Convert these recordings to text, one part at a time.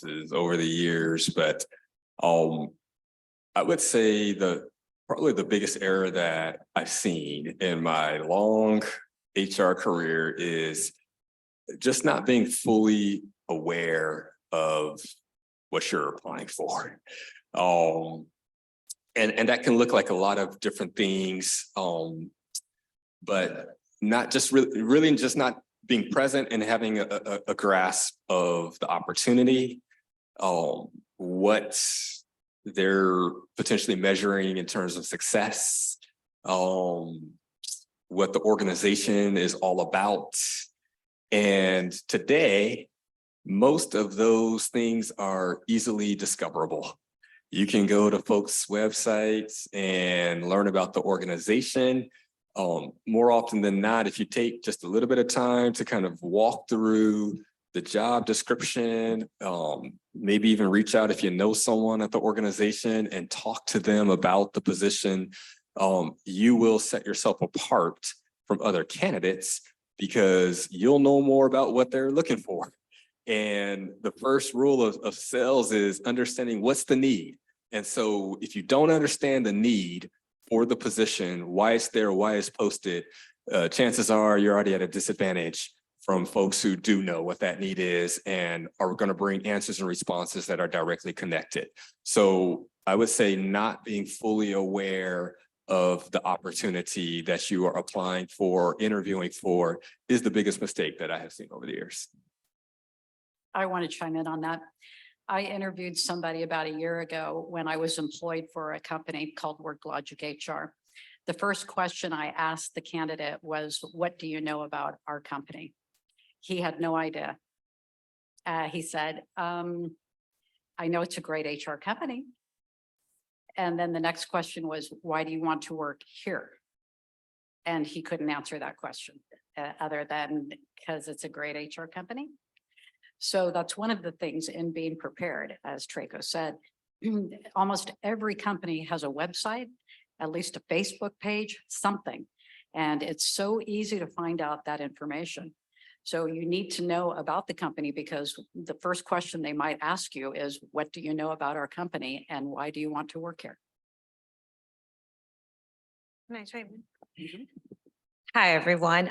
responses over the years, but I would say probably the biggest error that I've seen in my long HR career is just not being fully aware of what you're applying for. And that can look like a lot of different things, but not just really just not being present and having a grasp of the opportunity, what they're potentially measuring in terms of success, what the organization is all about. And today, most of those things are easily discoverable. You can go to folks' websites and learn about the organization. More often than not, if you take just a little bit of time to kind of walk through the job description, maybe even reach out if you know someone at the organization and talk to them about the position, you will set yourself apart from other candidates because you'll know more about what they're looking for. And the first rule of sales is understanding what's the need. And so if you don't understand the need for the position, why it's there, why it's posted, chances are you're already at a disadvantage from folks who do know what that need is and are going to bring answers and responses that are directly connected. So I would say not being fully aware of the opportunity that you are applying for, interviewing for, is the biggest mistake that I have seen over the years. I want to chime in on that. I interviewed somebody about a year ago when I was employed for a company called WorkLogic HR. The first question I asked the candidate was, what do you know about our company? He had no idea. He said, I know it's a great HR company. And then the next question was, why do you want to work here? And he couldn't answer that question other than because it's a great HR company. So that's one of the things in being prepared, as Traco said. Almost every company has a website, at least a Facebook page, something. And it's so easy to find out that information. So you need to know about the company because the first question they might ask you is, what do you know about our company and why do you want to work here? Nice. Hi, everyone.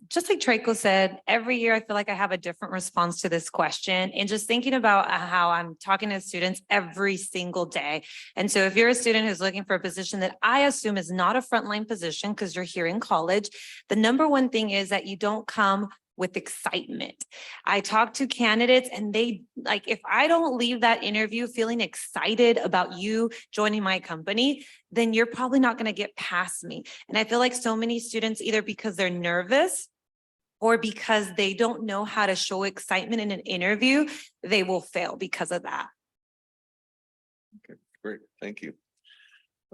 Just like Traco said, every year I feel like I have a different response to this question and just thinking about how I'm talking to students every single day. And so if you're a student who's looking for a position that I assume is not a frontline position because you're here in college, the number one thing is that you don't come with excitement. I talk to candidates and they like, if I don't leave that interview feeling excited about you joining my company, then you're probably not going to get past me. And I feel like so many students, either because they're nervous or because they don't know how to show excitement in an interview, they will fail because of that. Okay, great. Thank you.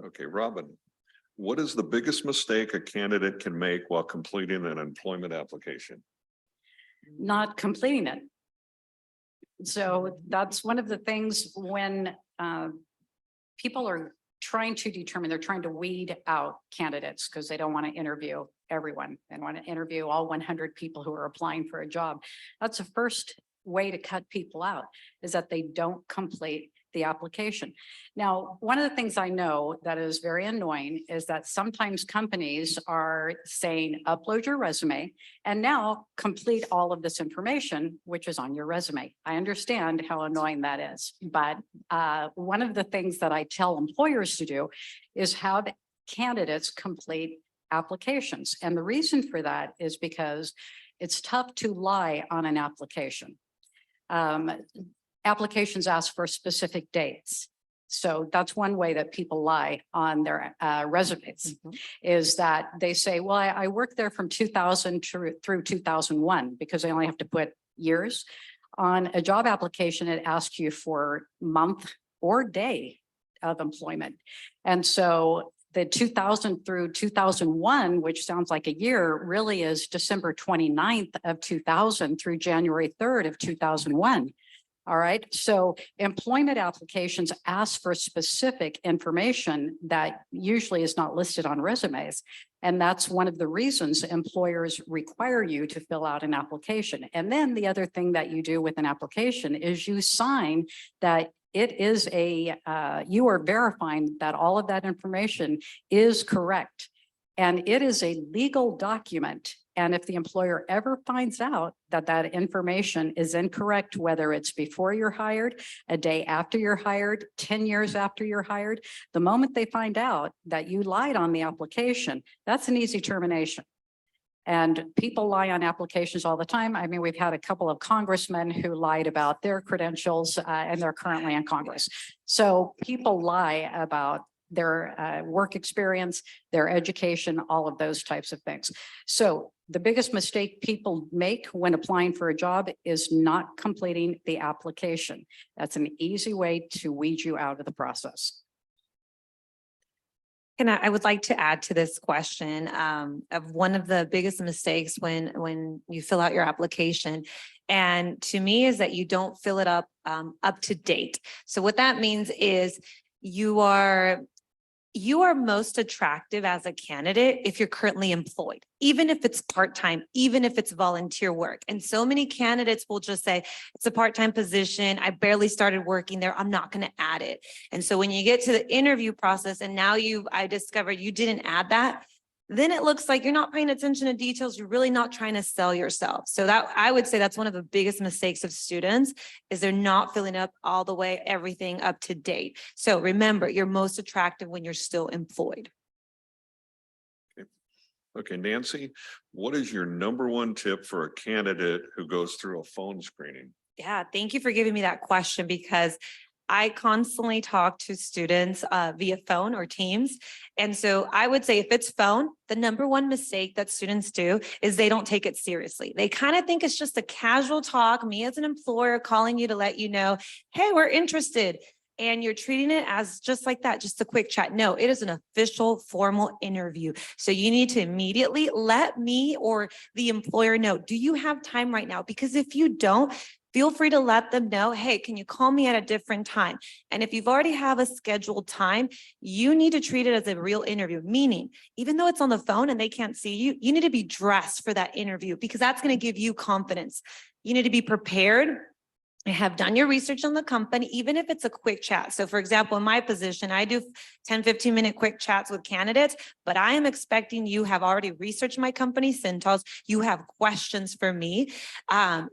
Okay, Robin, what is the biggest mistake a candidate can make while completing an employment application? Not completing it. So that's one of the things when people are trying to determine, they're trying to weed out candidates because they don't want to interview everyone. They want to interview all 100 people who are applying for a job. That's the first way to cut people out, is that they don't complete the application. Now, one of the things I know that is very annoying is that sometimes companies are saying, upload your resume and now complete all of this information, which is on your resume. I understand how annoying that is, but one of the things that I tell employers to do is have candidates complete applications. And the reason for that is because it's tough to lie on an application. Applications ask for specific dates. So that's one way that people lie on their resumes, is that they say, well, I worked there from 2000 through 2001 because they only have to put years. On a job application, it asks you for month or day of employment. And so the 2000 through 2001, which sounds like a year, really is December 29th of 2000 through January 3rd of 2001. All right, so employment applications ask for specific information that usually is not listed on resumes. And that's one of the reasons employers require you to fill out an application. And then the other thing that you do with an application is you sign that it is you are verifying that all of that information is correct. And it is a legal document. And if the employer ever finds out that that information is incorrect, whether it's before you're hired, a day after you're hired, 10 years after you're hired, the moment they find out that you lied on the application, that's an easy termination. And people lie on applications all the time. I mean, we've had a couple of congressmen who lied about their credentials and they're currently in Congress. So people lie about their work experience, their education, all of those types of things. So the biggest mistake people make when applying for a job is not completing the application. That's an easy way to weed you out of the process. And I would like to add to this question of one of the biggest mistakes when you fill out your application. And to me is that you don't fill it up to date. So what that means is you are most attractive as a candidate if you're currently employed, even if it's part-time, even if it's volunteer work. And so many candidates will just say, it's a part-time position. I barely started working there. I'm not going to add it. And so when you get to the interview process and now I discovered you didn't add that, then it looks like you're not paying attention to details. You're really not trying to sell yourself. So that I would say that's one of the biggest mistakes of students is they're not filling up all the way, everything up to date. So remember, you're most attractive when you're still employed. Okay, Nancy, what is your number one tip for a candidate who goes through a phone screening? Yeah, thank you for giving me that question because I constantly talk to students via phone or Teams. And so I would say if it's phone, the number one mistake that students do is they don't take it seriously. They kind of think it's just a casual talk, me as an employer calling you to let you know, hey, we're interested. And you're treating it as just like that, just a quick chat. No, it is an official formal interview. So you need to immediately let me or the employer know, do you have time right now? Because if you don't, feel free to let them know, hey, can you call me at a different time? And if you've already have a scheduled time, you need to treat it as a real interview, meaning even though it's on the phone and they can't see you, you need to be dressed for that interview because that's going to give you confidence. You need to be prepared. Have done your research on the company, even if it's a quick chat. So for example, in my position, I do 10, 15-minute quick chats with candidates, but I am expecting you have already researched my company, Cintas. You have questions for me.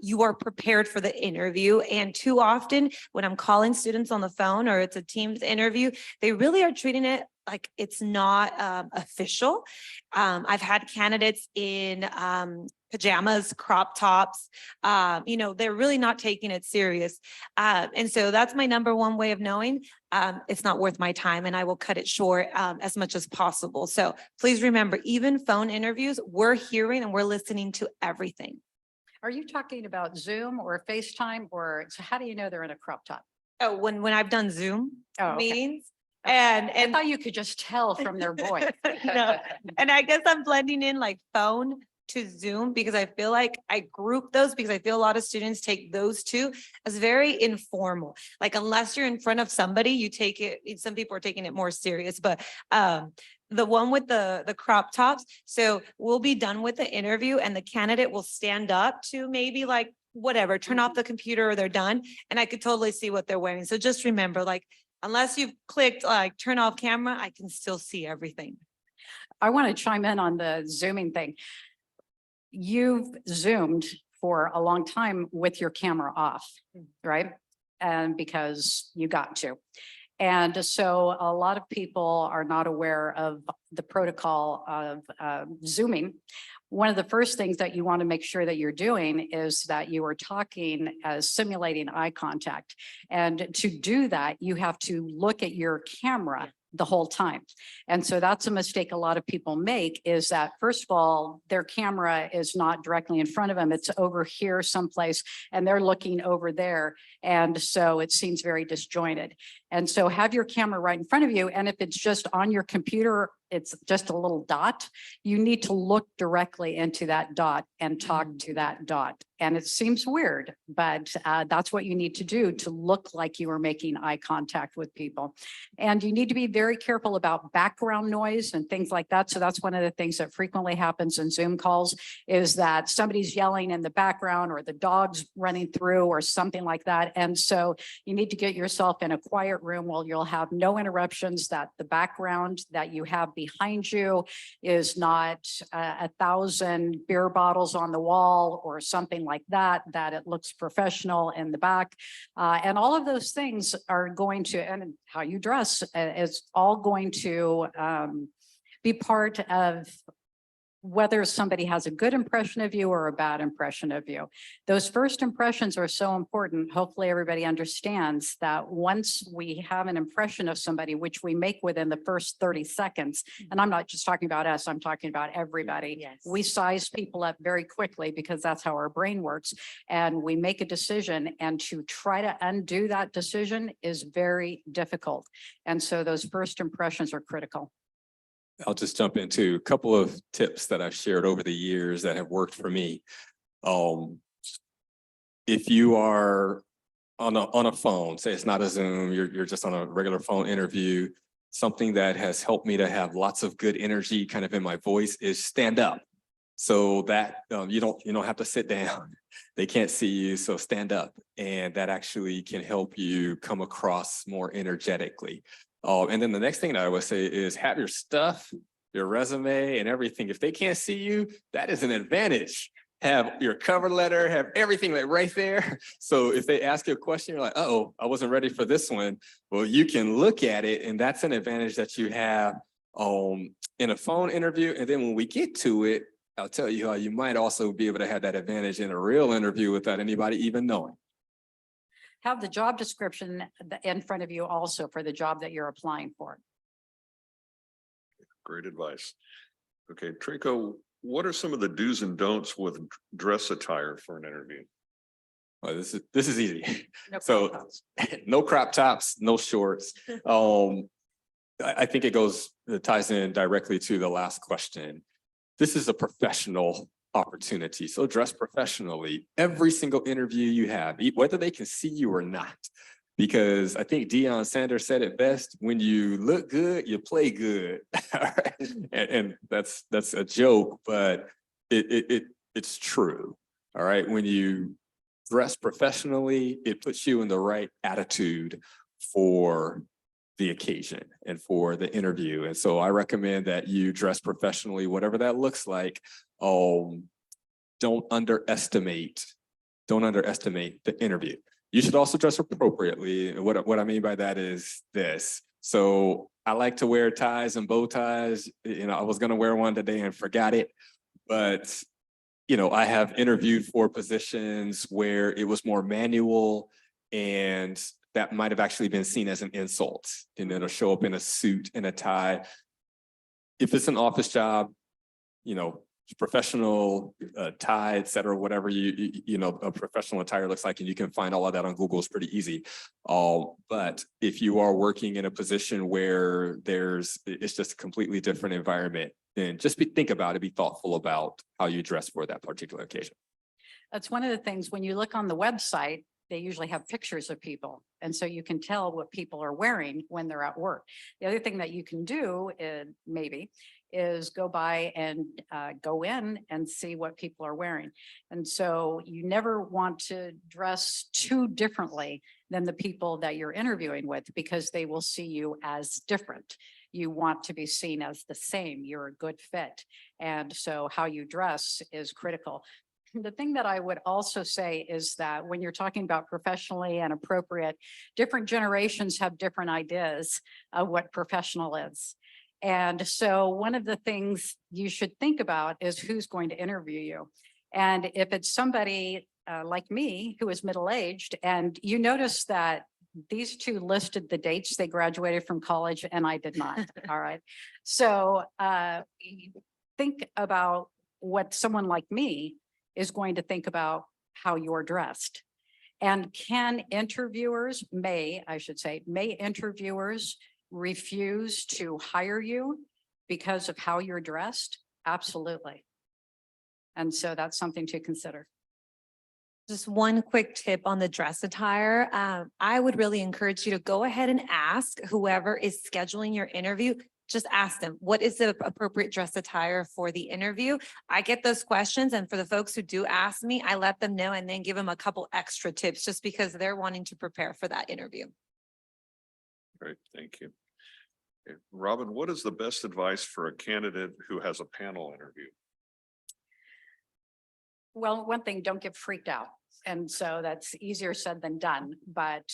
You are prepared for the interview. And too often when I'm calling students on the phone or it's a Teams interview, they really are treating it like it's not official. I've had candidates in pajamas, crop tops, they're really not taking it serious. And so that's my number one way of knowing it's not worth my time and I will cut it short as much as possible. So please remember, even phone interviews, we're hearing and we're listening to everything. Are you talking about Zoom or FaceTime or so how do you know they're in a crop top? Oh, when I've done Zoom meetings. And I thought you could just tell from their voice. No. And I guess I'm blending in like phone to Zoom because I feel like I group those because I feel a lot of students take those two as very informal. Like unless you're in front of somebody, you take it, some people are taking it more serious, but the one with the crop tops. So we'll be done with the interview and the candidate will stand up to maybe like whatever, turn off the computer or they're done. And I could totally see what they're wearing. So just remember, like, unless you've clicked like turn off camera, I can still see everything. I want to chime in on the Zooming thing. You've Zoomed for a long time with your camera off, right? And because you got to. And so a lot of people are not aware of the protocol of Zooming. One of the first things that you want to make sure that you're doing is that you are talking as simulating eye contact. And to do that, you have to look at your camera the whole time. And so that's a mistake a lot of people make is that, first of all, their camera is not directly in front of them. It's over here someplace and they're looking over there. And so it seems very disjointed. And so have your camera right in front of you. And if it's just on your computer it's just a little dot. You need to look directly into that dot and talk to that dot. And it seems weird, but that's what you need to do to look like you are making eye contact with people. And you need to be very careful about background noise and things like that. So that's one of the things that frequently happens in Zoom calls, is that somebody's yelling in the background or the dog's running through or something like that. And so you need to get yourself in a quiet room where you'll have no interruptions, that the background that you have behind you is not 1,000 beer bottles on the wall or something like that, that it looks professional in the back. And all of those things are going to, and how you dress is all going to be part of whether somebody has a good impression of you or a bad impression of you. Those first impressions are so important. Hopefully everybody understands that once we have an impression of somebody, which we make within the first 30 seconds, and I'm not just talking about us, I'm talking about everybody. Yes. We size people up very quickly because that's how our brain works. And we make a decision, and to try to undo that decision is very difficult. And so those first impressions are critical. I'll just jump into a couple of tips that I've shared over the years that have worked for me. If you are on a phone, say it's not a Zoom, you're just on a regular phone interview, something that has helped me to have lots of good energy kind of in my voice is stand up. So that you don't have to sit down. They can't see you, so stand up. And that actually can help you come across more energetically. And then the next thing that I would say is have your stuff, your resume and everything. If they can't see you, that is an advantage. Have your cover letter, have everything like right there. So if they ask you a question, you're like, oh, I wasn't ready for this one. Well, you can look at it, and that's an advantage that you have in a phone interview. And then when we get to it, I'll tell you how you might also be able to have that advantage in a real interview without anybody even knowing. Have the job description in front of you also for the job that you're applying for. Great advice. Okay, Traco, what are some of the do's and don'ts with dress attire for an interview? Well, this is easy. No So crop tops. no crop tops, no shorts. I think it ties in directly to the last question. This is a professional opportunity. So dress professionally. Every single interview you have, whether they can see you or not. Because I think Deion Sanders said it best, when you look good, you play good. All right? And that's a joke, but it's true. All right. When you dress professionally, it puts you in the right attitude for the occasion and for the interview. And so I recommend that you dress professionally, whatever that looks like. Don't underestimate the interview. You should also dress appropriately. And what I mean by that is this. So I like to wear ties and bow ties. I was going to wear one today and forgot it, but I have interviewed for positions where it was more manual, and that might have actually been seen as an insult. And it'll show up in a suit and a tie. If it's an office job, professional tie, et cetera, whatever a professional attire looks like, and you can find all of that on Google. It's pretty easy. But if you are working in a position where it's just a completely different environment, then just think about it, be thoughtful about how you dress for that particular occasion. That's one of the things when you look on the website, they usually have pictures of people. And so you can tell what people are wearing when they're at work. The other thing that you can do is go by and go in and see what people are wearing. And so you never want to dress too differently than the people that you're interviewing with, because they will see you as different. You want to be seen as the same. You're a good fit. And so how you dress is critical. The thing that I would also say is that when you're talking about professionally and appropriate, different generations have different ideas of what professional is. And so one of the things you should think about is who's going to interview you. And if it's somebody like me who is middle-aged, and you notice that these two listed the dates they graduated from college and I did not. All right. So think about what someone like me is going to think about how you're dressed. And may interviewers refuse to hire you because of how you're dressed? Absolutely. And so that's something to consider. Just one quick tip on the dress attire. I would really encourage you to go ahead and ask whoever is scheduling your interview. Just ask them, what is the appropriate dress attire for the interview? I get those questions, and for the folks who do ask me, I let them know and then give them a couple extra tips just because they're wanting to prepare for that interview. Great, thank you. Okay, Robin, what is the best advice for a candidate who has a panel interview? Well, one thing, don't get freaked out. And so that's easier said than done, but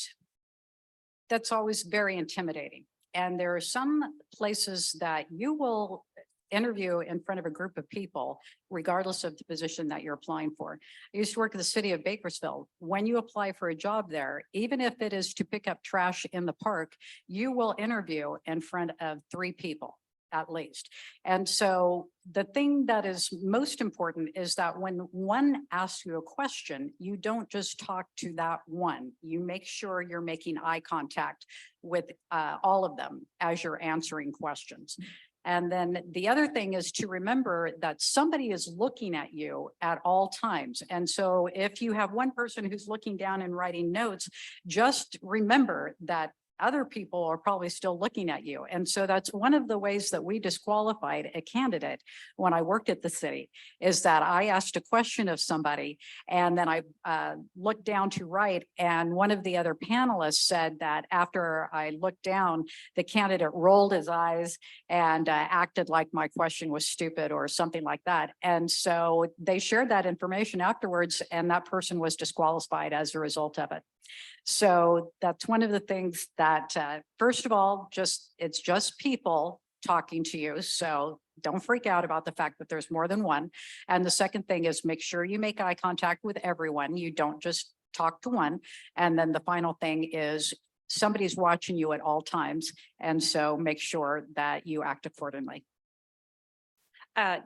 that's always very intimidating. And there are some places that you will interview in front of a group of people, regardless of the position that you're applying for. I used to work in the city of Bakersfield. When you apply for a job there, even if it is to pick up trash in the park, you will interview in front of 3 people at least. And so the thing that is most important is that when one asks you a question, you don't just talk to that one. You make sure you're making eye contact with all of them as you're answering questions. And then the other thing is to remember that somebody is looking at you at all times. And so if you have one person who's looking down and writing notes, just remember that other people are probably still looking at you. And so that's one of the ways that we disqualified a candidate when I worked at the city, is that I asked a question of somebody and then I looked down to write, and one of the other panelists said that after I looked down, the candidate rolled his eyes and acted like my question was stupid or something like that. And so they shared that information afterwards, and that person was disqualified as a result of it. So that's one of the things that, first of all, it's just people talking to you. So don't freak out about the fact that there's more than one. And the second thing is make sure you make eye contact with everyone. You don't just talk to one. And then the final thing is somebody's watching you at all times. And so make sure that you act accordingly. A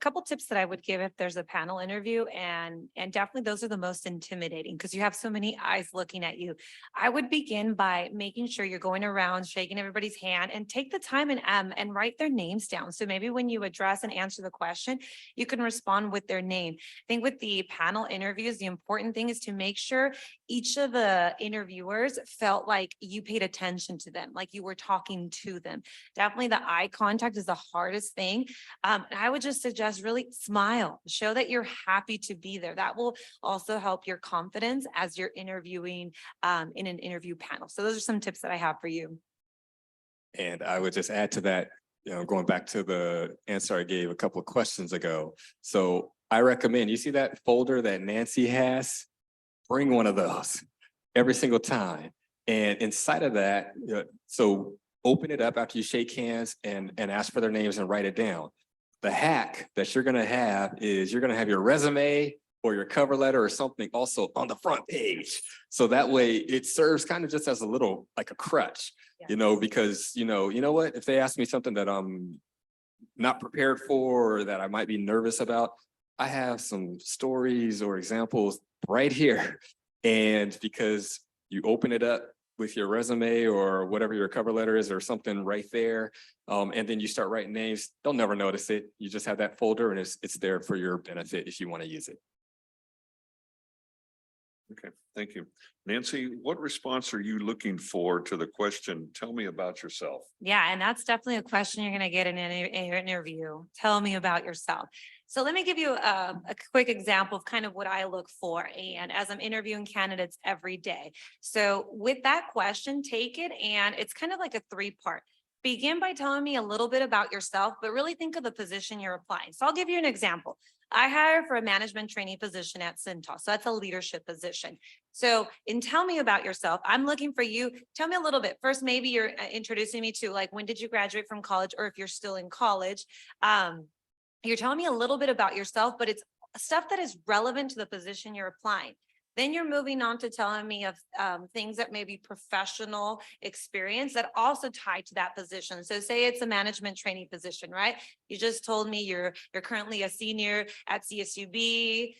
couple tips that I would give if there's a panel interview, and definitely those are the most intimidating because you have so many eyes looking at you. I would begin by making sure you're going around, shaking everybody's hand, and take the time and write their names down. So maybe when you address and answer the question, you can respond with their name. I think with the panel interviews, the important thing is to make sure each of the interviewers felt like you paid attention to them, like you were talking to them. Definitely the eye contact is the hardest thing. I would just suggest really smile, show that you're happy to be there. That will also help your confidence as you're interviewing in an interview panel. So those are some tips that I have for you. And I would just add to that, going back to the answer I gave a couple of questions ago. So I recommend, you see that folder that Nancy has? Bring one of those every single time. And inside of that, so open it up after you shake hands and ask for their names and write it down. The hack that you're going to have is you're going to have your resume or your cover letter or something also on the front page. So that way it serves kind of just as a little, like a crutch, because, you know what, if they ask me something that I'm not prepared for or that I might be nervous about, I have some stories or examples right here. And because you open it up with your resume or whatever your cover letter is or something right there. And then you start writing names, they'll never notice it. You just have that folder and it's there for your benefit if you want to use it. Okay, thank you. Nancy, what response are you looking for to the question, tell me about yourself? Yeah, and that's definitely a question you're going to get in an interview. Tell me about yourself. So let me give you a quick example of kind of what I look for, and as I'm interviewing candidates every day. So with that question, take it, and it's kind of like a 3-part. Begin by telling me a little bit about yourself, but really think of the position you're applying. So I'll give you an example. I hired for a management trainee position at Cintas. So that's a leadership position. So in tell me about yourself, I'm looking for you. Tell me a little bit. First, maybe you're introducing me to like, when did you graduate from college? Or if you're still in college, you're telling me a little bit about yourself, but it's stuff that is relevant to the position you're applying. Then you're moving on to telling me of things that may be professional experience that also tie to that position. So say it's a management training position, right? You just told me you're currently a senior at CSUB,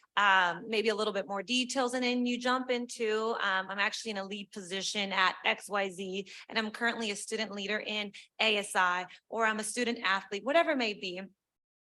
maybe a little bit more details, and then you jump into I'm actually in a lead position at XYZ, and I'm currently a student leader in ASI, or I'm a student athlete, whatever it may be.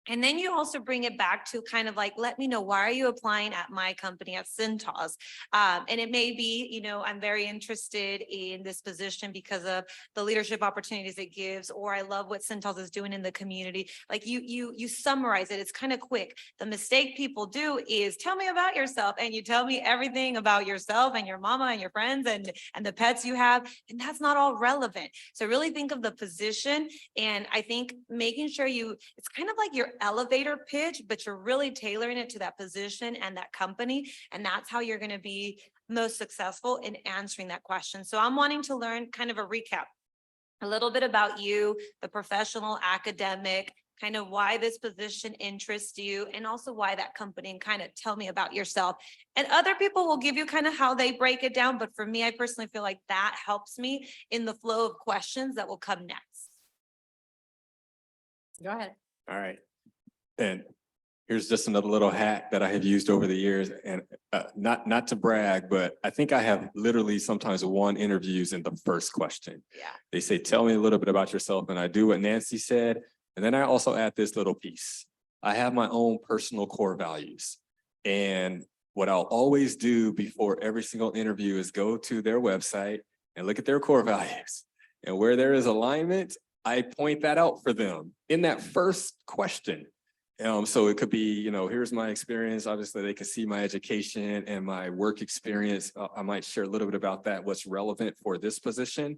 And then you also bring it back to kind of like, let me know, why are you applying at my company at Cintas? And it may be, you know, I'm very interested in this position because of the leadership opportunities it gives, or I love what Cintas is doing in the community. Like you summarize it. It's kind of quick. The mistake people do is tell me about yourself, and you tell me everything about yourself and your mama and your friends and the pets you have, and that's not all relevant. So really think of the position, and I think making sure it's kind of like your elevator pitch, but you're really tailoring it to that position and that company. And that's how you're going to be most successful in answering that question. So I'm wanting to learn kind of a recap, a little bit about you, the professional, academic, kind of why this position interests you, and also why that company, and kind of tell me about yourself. And other people will give you kind of how they break it down. But for me, I personally feel like that helps me in the flow of questions that will come next. Go ahead. All right. And here's just another little hack that I have used over the years, and not to brag, but I think I have literally sometimes won interviews in the first question. Yeah. They say, tell me a little bit about yourself, and I do what Nancy said. And then I also add this little piece. I have my own personal core values. And what I'll always do before every single interview is go to their website and look at their core values. And where there is alignment, I point that out for them in that first question. So it could be, you know, here's my experience. Obviously, they can see my education and my work experience. I might share a little bit about that, what's relevant for this position.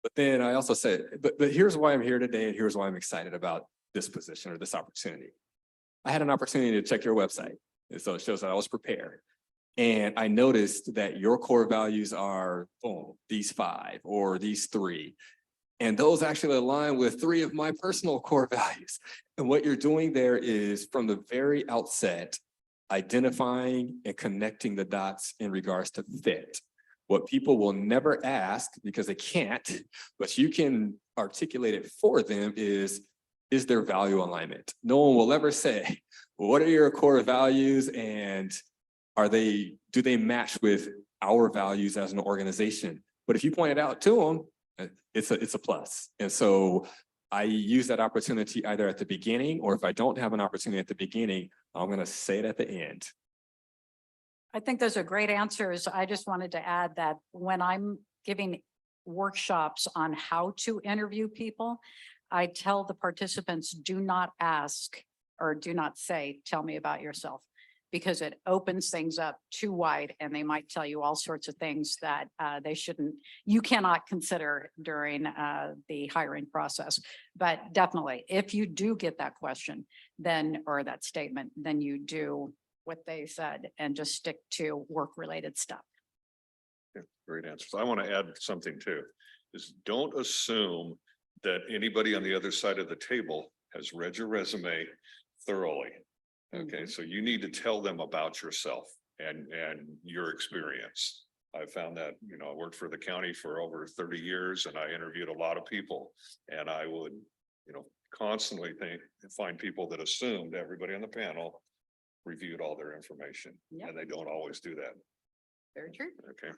But then I also said, but here's why I'm here today, and here's why I'm excited about this position or this opportunity. I had an opportunity to check your website, and so it shows that I was prepared. And I noticed that your core values are, these 5 or these 3. And those actually align with 3 of my personal core values. And what you're doing there is, from the very outset, identifying and connecting the dots in regards to fit. What people will never ask, because they can't, but you can articulate it for them, is there value alignment? No one will ever say, what are your core values, and do they match with our values as an organization? But if you point it out to them, it's a plus. And so I use that opportunity either at the beginning, or if I don't have an opportunity at the beginning, I'm going to say it at the end. I think those are great answers. I just wanted to add that when I'm giving workshops on how to interview people, I tell the participants, do not ask or do not say, tell me about yourself, because it opens things up too wide, and they might tell you all sorts of things that you cannot consider during the hiring process. But definitely, if you do get that question, or that statement, then you do what they said and just stick to work-related stuff. Yeah, great answers. I want to add something too, is don't assume that anybody on the other side of the table has read your resume thoroughly. Okay, so you need to tell them about yourself and your experience. I found that, you know, I worked for the county for over 30 years, and I interviewed a lot of people, and I would, you know, constantly find people that assumed everybody on the panel reviewed all their information. Yep. And they don't always do that. Very true. Okay.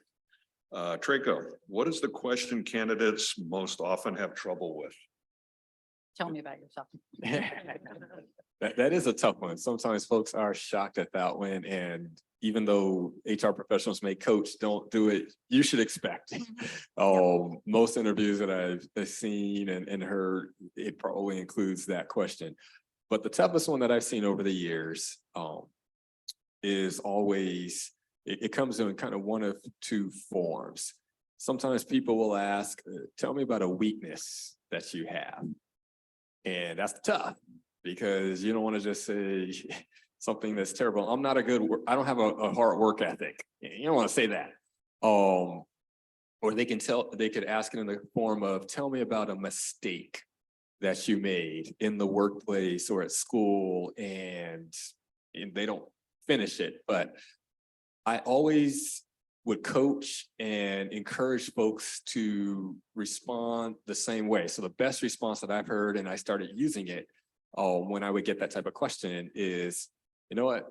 Traco, what is the question candidates most often have trouble with? Tell me about yourself. That is a tough one. Sometimes folks are shocked at that one. And even though HR professionals may coach, don't do it, you should expect. Most interviews that I've seen and heard, it probably includes that question. But the toughest one that I've seen over the years is always, it comes in kind of one of 2 forms. Sometimes people will ask, tell me about a weakness that you have. And that's tough, because you don't want to just say something that's terrible. I don't have a hard work ethic. You don't want to say that. Or they could ask it in the form of, tell me about a mistake that you made in the workplace or at school, and they don't finish it. But I always would coach and encourage folks to respond the same way. So the best response that I've heard, and I started using it when I would get that type of question is, you know what?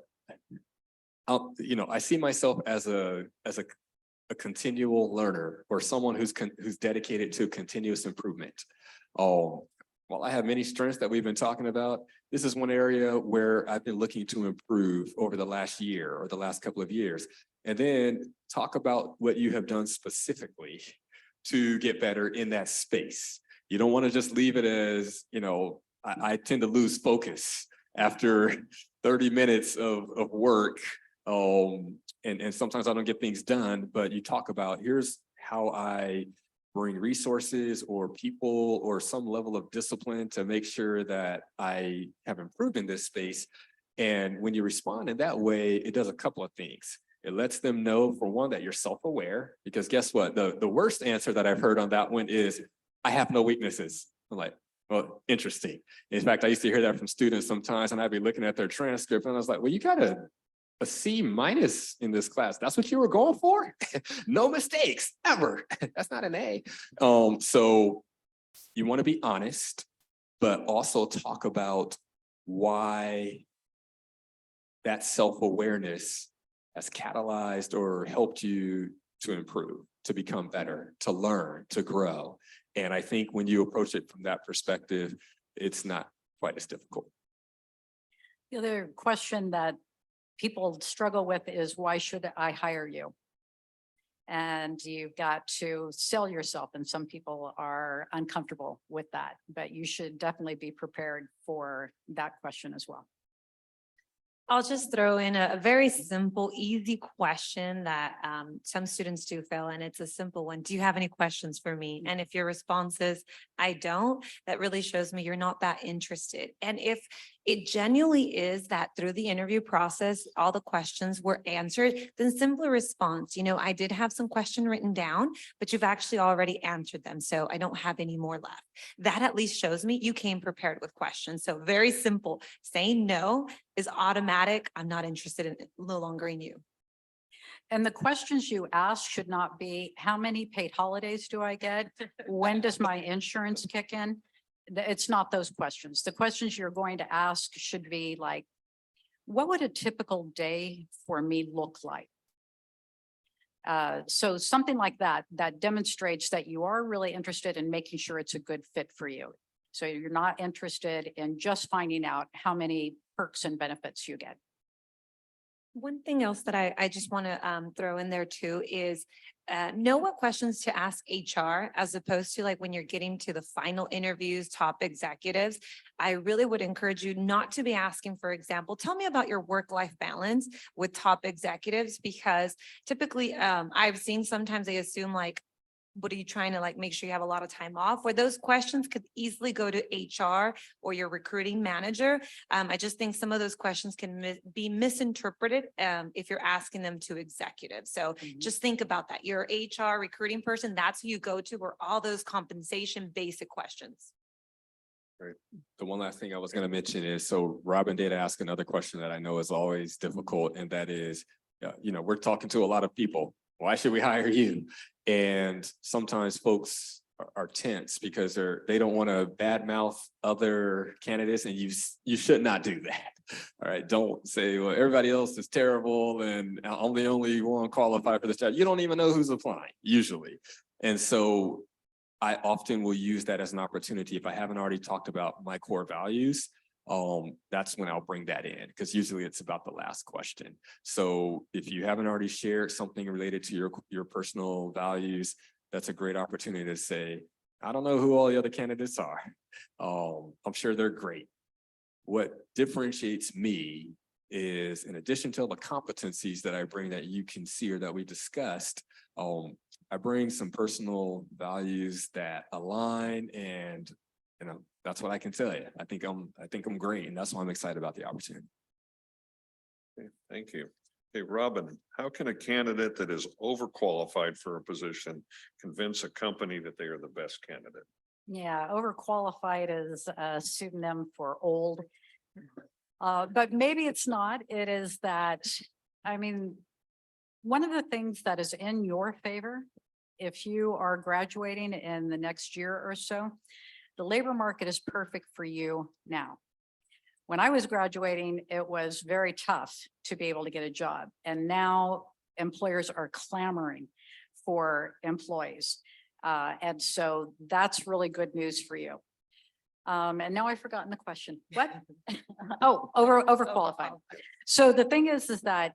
I see myself as a continual learner or someone who's dedicated to continuous improvement. While I have many strengths that we've been talking about, this is one area where I've been looking to improve over the last year or the last couple of years. And then talk about what you have done specifically to get better in that space. You don't want to just leave it as, I tend to lose focus after 30 minutes of work. And sometimes I don't get things done, but you talk about, here's how I bring resources or people or some level of discipline to make sure that I have improved in this space. And when you respond in that way, it does a couple of things. It lets them know, for one, that you're self-aware, because guess what? The worst answer that I've heard on that one is, I have no weaknesses. I'm like, well, interesting. In fact, I used to hear that from students sometimes, and I'd be looking at their transcript and I was like, well, you got a C- in this class. That's what you were going for? No mistakes ever. That's not an A. So you want to be honest, but also talk about why that self-awareness has catalyzed or helped you to improve, to become better, to learn, to grow. And I think when you approach it from that perspective, it's not quite as difficult. The other question that people struggle with is, why should I hire you? And you've got to sell yourself, and some people are uncomfortable with that, but you should definitely be prepared for that question as well. I'll just throw in a very simple, easy question that some students do fail, and it's a simple one. Do you have any questions for me? And if your response is, I don't, that really shows me you're not that interested. And if it genuinely is that through the interview process, all the questions were answered, then simply response, I did have some question written down, but you've actually already answered them. So I don't have any more left. That at least shows me you came prepared with questions. So very simple. Saying no is automatic. I'm not interested in no longer in you. And the questions you ask should not be, how many paid holidays do I get? When does my insurance kick in? It's not those questions. The questions you're going to ask should be like, what would a typical day for me look like? So something like that demonstrates that you are really interested in making sure it's a good fit for you. So you're not interested in just finding out how many perks and benefits you get. One thing else that I just want to throw in there too is know what questions to ask HR, as opposed to like when you're getting to the final interviews, top executives. I really would encourage you not to be asking, for example, tell me about your work-life balance with top executives, because typically I've seen sometimes they assume like, what are you trying to make sure you have a lot of time off? Where those questions could easily go to HR or your recruiting manager. I just think some of those questions can be misinterpreted if you're asking them to executives. So just think about that. Your HR recruiting person, that's who you go to for all those compensation basic questions. Right. The one last thing I was going to mention is, so Robin did ask another question that I know is always difficult, and that is, we're talking to a lot of people. Why should we hire you? And sometimes folks are tense because they don't want to badmouth other candidates, and you should not do that. All right, don't say, well, everybody else is terrible and I'm the only one qualified for this job. You don't even know who's applying usually. And so I often will use that as an opportunity. If I haven't already talked about my core values, that's when I'll bring that in, because usually it's about the last question. So if you haven't already shared something related to your personal values, that's a great opportunity to say, I don't know who all the other candidates are. I'm sure they're great. What differentiates me is, in addition to all the competencies that I bring that you can see or that we discussed, I bring some personal values that align, and that's what I can tell you. I think I'm great, and that's why I'm excited about the opportunity. Okay, thank you. Hey, Robin, how can a candidate that is overqualified for a position convince a company that they are the best candidate? Yeah, overqualified is a pseudonym for old. But maybe it's not. It is that, one of the things that is in your favor, if you are graduating in the next year or so, the labor market is perfect for you now. When I was graduating, it was very tough to be able to get a job. And now employers are clamoring for employees. And so that's really good news for you. And now I've forgotten the question. What? Oh, overqualified. So the thing is that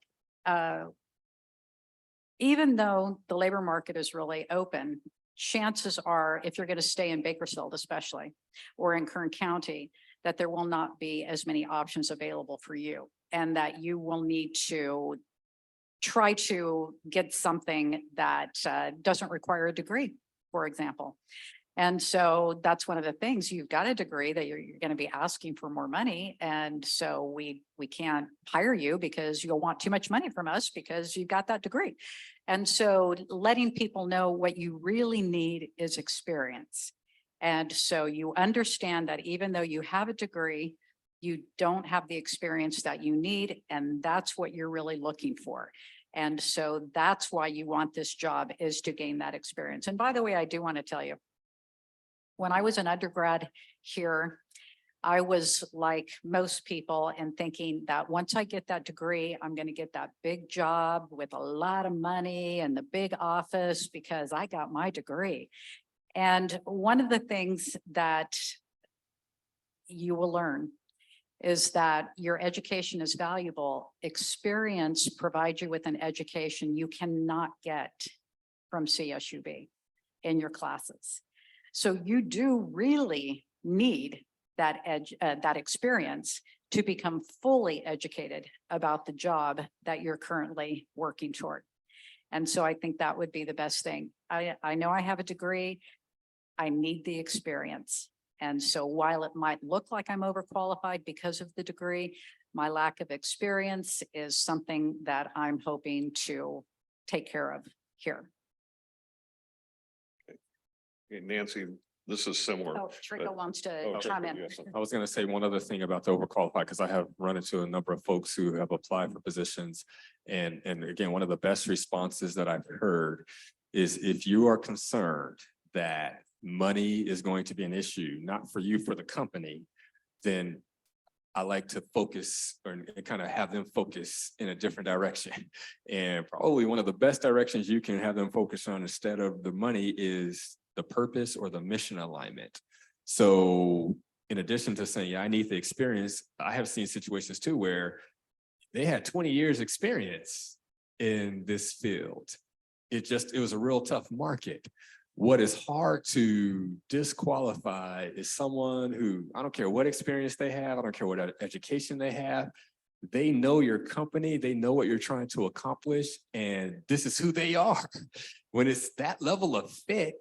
even though the labor market is really open, chances are, if you're going to stay in Bakersfield especially, or in Kern County, that there will not be as many options available for you, and that you will need to try to get something that doesn't require a degree, for example. And so that's one of the things. You've got a degree that you're going to be asking for more money. And so we can't hire you because you'll want too much money from us because you've got that degree. And so letting people know what you really need is experience. And so you understand that even though you have a degree, you don't have the experience that you need. And that's what you're really looking for. And so that's why you want this job, is to gain that experience. And by the way, I do want to tell you, when I was an undergrad here, I was like most people and thinking that once I get that degree, I'm going to get that big job with a lot of money and the big office because I got my degree. And one of the things that you will learn is that your education is valuable. Experience provides you with an education you cannot get from CSUB in your classes. So you do really need that experience to become fully educated about the job that you're currently working toward. And so I think that would be the best thing. I know I have a degree. I need the experience. And so while it might look like I'm overqualified because of the degree, my lack of experience is something that I'm hoping to take care of here. Okay, Nancy, this is similar. Oh, Traco wants to Oh, chime Traco, in. yes. I was going to say one other thing about the overqualified, because I have run into a number of folks who have applied for positions. And again, one of the best responses that I've heard is, if you are concerned that money is going to be an issue, not for you, for the company, then I like to focus or kind of have them focus in a different direction. And probably one of the best directions you can have them focus on instead of the money is the purpose or the mission alignment. So in addition to saying, yeah, I need the experience, I have seen situations too where they had 20 years experience in this field. It was a real tough market. What is hard to disqualify is someone who, I don't care what experience they have, I don't care what education they have, they know your company, they know what you're trying to accomplish, and this is who they are. When it's that level of fit,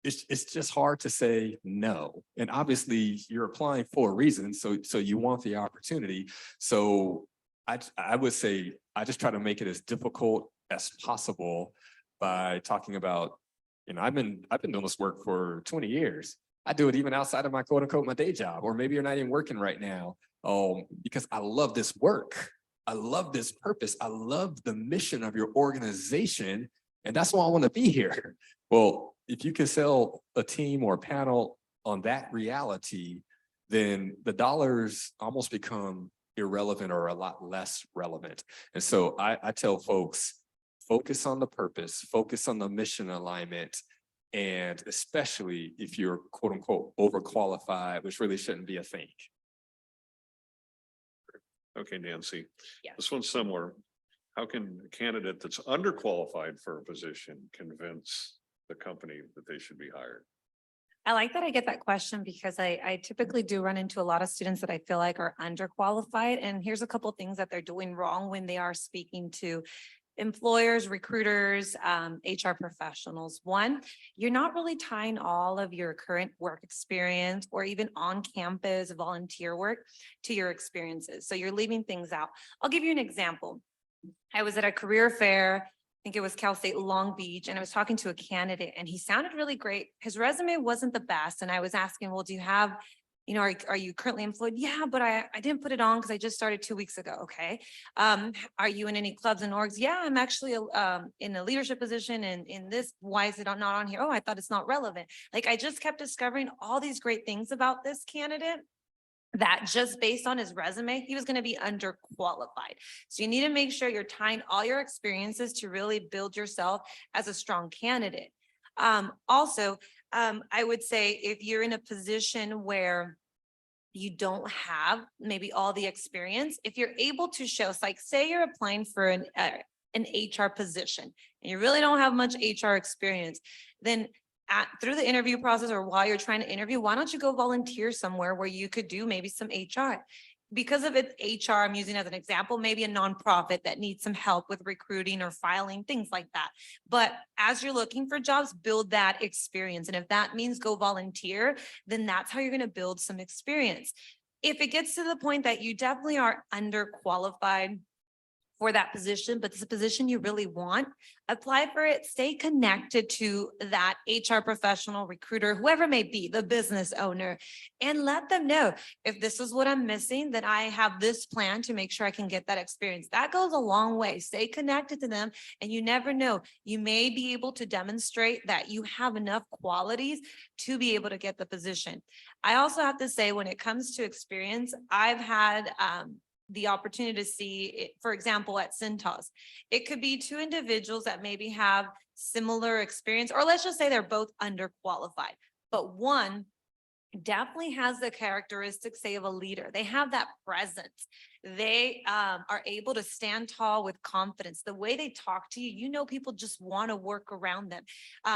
it's just hard to say no. And obviously you're applying for a reason, so you want the opportunity. So I would say I just try to make it as difficult as possible by talking about, I've been doing this work for 20 years. I do it even outside of my quote unquote my day job, or maybe you're not even working right now. Because I love this work. I love this purpose. I love the mission of your organization. And that's why I want to be here. Well, if you can sell a team or a panel on that reality, then the dollars almost become irrelevant or a lot less relevant. And so I tell folks, focus on the purpose, focus on the mission alignment, and especially if you're quote unquote overqualified, which really shouldn't be a thing. Okay, Nancy, Yeah. This one's similar. How can a candidate that's underqualified for a position convince the company that they should be hired? I like that I get that question because I typically do run into a lot of students that I feel like are underqualified. And here's a couple of things that they're doing wrong when they are speaking to employers, recruiters, HR professionals. One, you're not really tying all of your current work experience or even on-campus volunteer work to your experiences. So you're leaving things out. I'll give you an example. I was at a career fair, I think it was Cal State Long Beach, and I was talking to a candidate and he sounded really great. His resume wasn't the best. And I was asking, well, do you have are you currently employed? Yeah, but I didn't put it on because I just started 2 weeks ago. Okay. Are you in any clubs and orgs? Yeah, I'm actually in a leadership position and in this. Why is it not on here? Oh, I thought it's not relevant. Like I just kept discovering all these great things about this candidate that just based on his resume, he was going to be underqualified. So you need to make sure you're tying all your experiences to really build yourself as a strong candidate. Also, I would say if you're in a position where you don't have maybe all the experience, if you're able to show, it's like say you're applying for an HR position and you really don't have much HR experience, then through the interview process or while you're trying to interview, why don't you go volunteer somewhere where you could do maybe some HR? Because of it, HR, I'm using as an example, maybe a nonprofit that needs some help with recruiting or filing, things like that. But as you're looking for jobs, build that experience. And if that means go volunteer, then that's how you're going to build some experience. If it gets to the point that you definitely are underqualified for that position, but it's a position you really want, apply for it, stay connected to that HR professional, recruiter, whoever it may be, the business owner, and let them know if this is what I'm missing, that I have this plan to make sure I can get that experience. That goes a long way. Stay connected to them, and you never know, you may be able to demonstrate that you have enough qualities to be able to get the position. I also have to say, when it comes to experience, I've had, the opportunity to see it, for example, at Cintas, it could be two individuals that maybe have similar experience, or let's just say they're both underqualified, but one definitely has the characteristics, say, of a leader. They have that presence. They are able to stand tall with confidence. The way they talk to you, you know, people just want to work around them.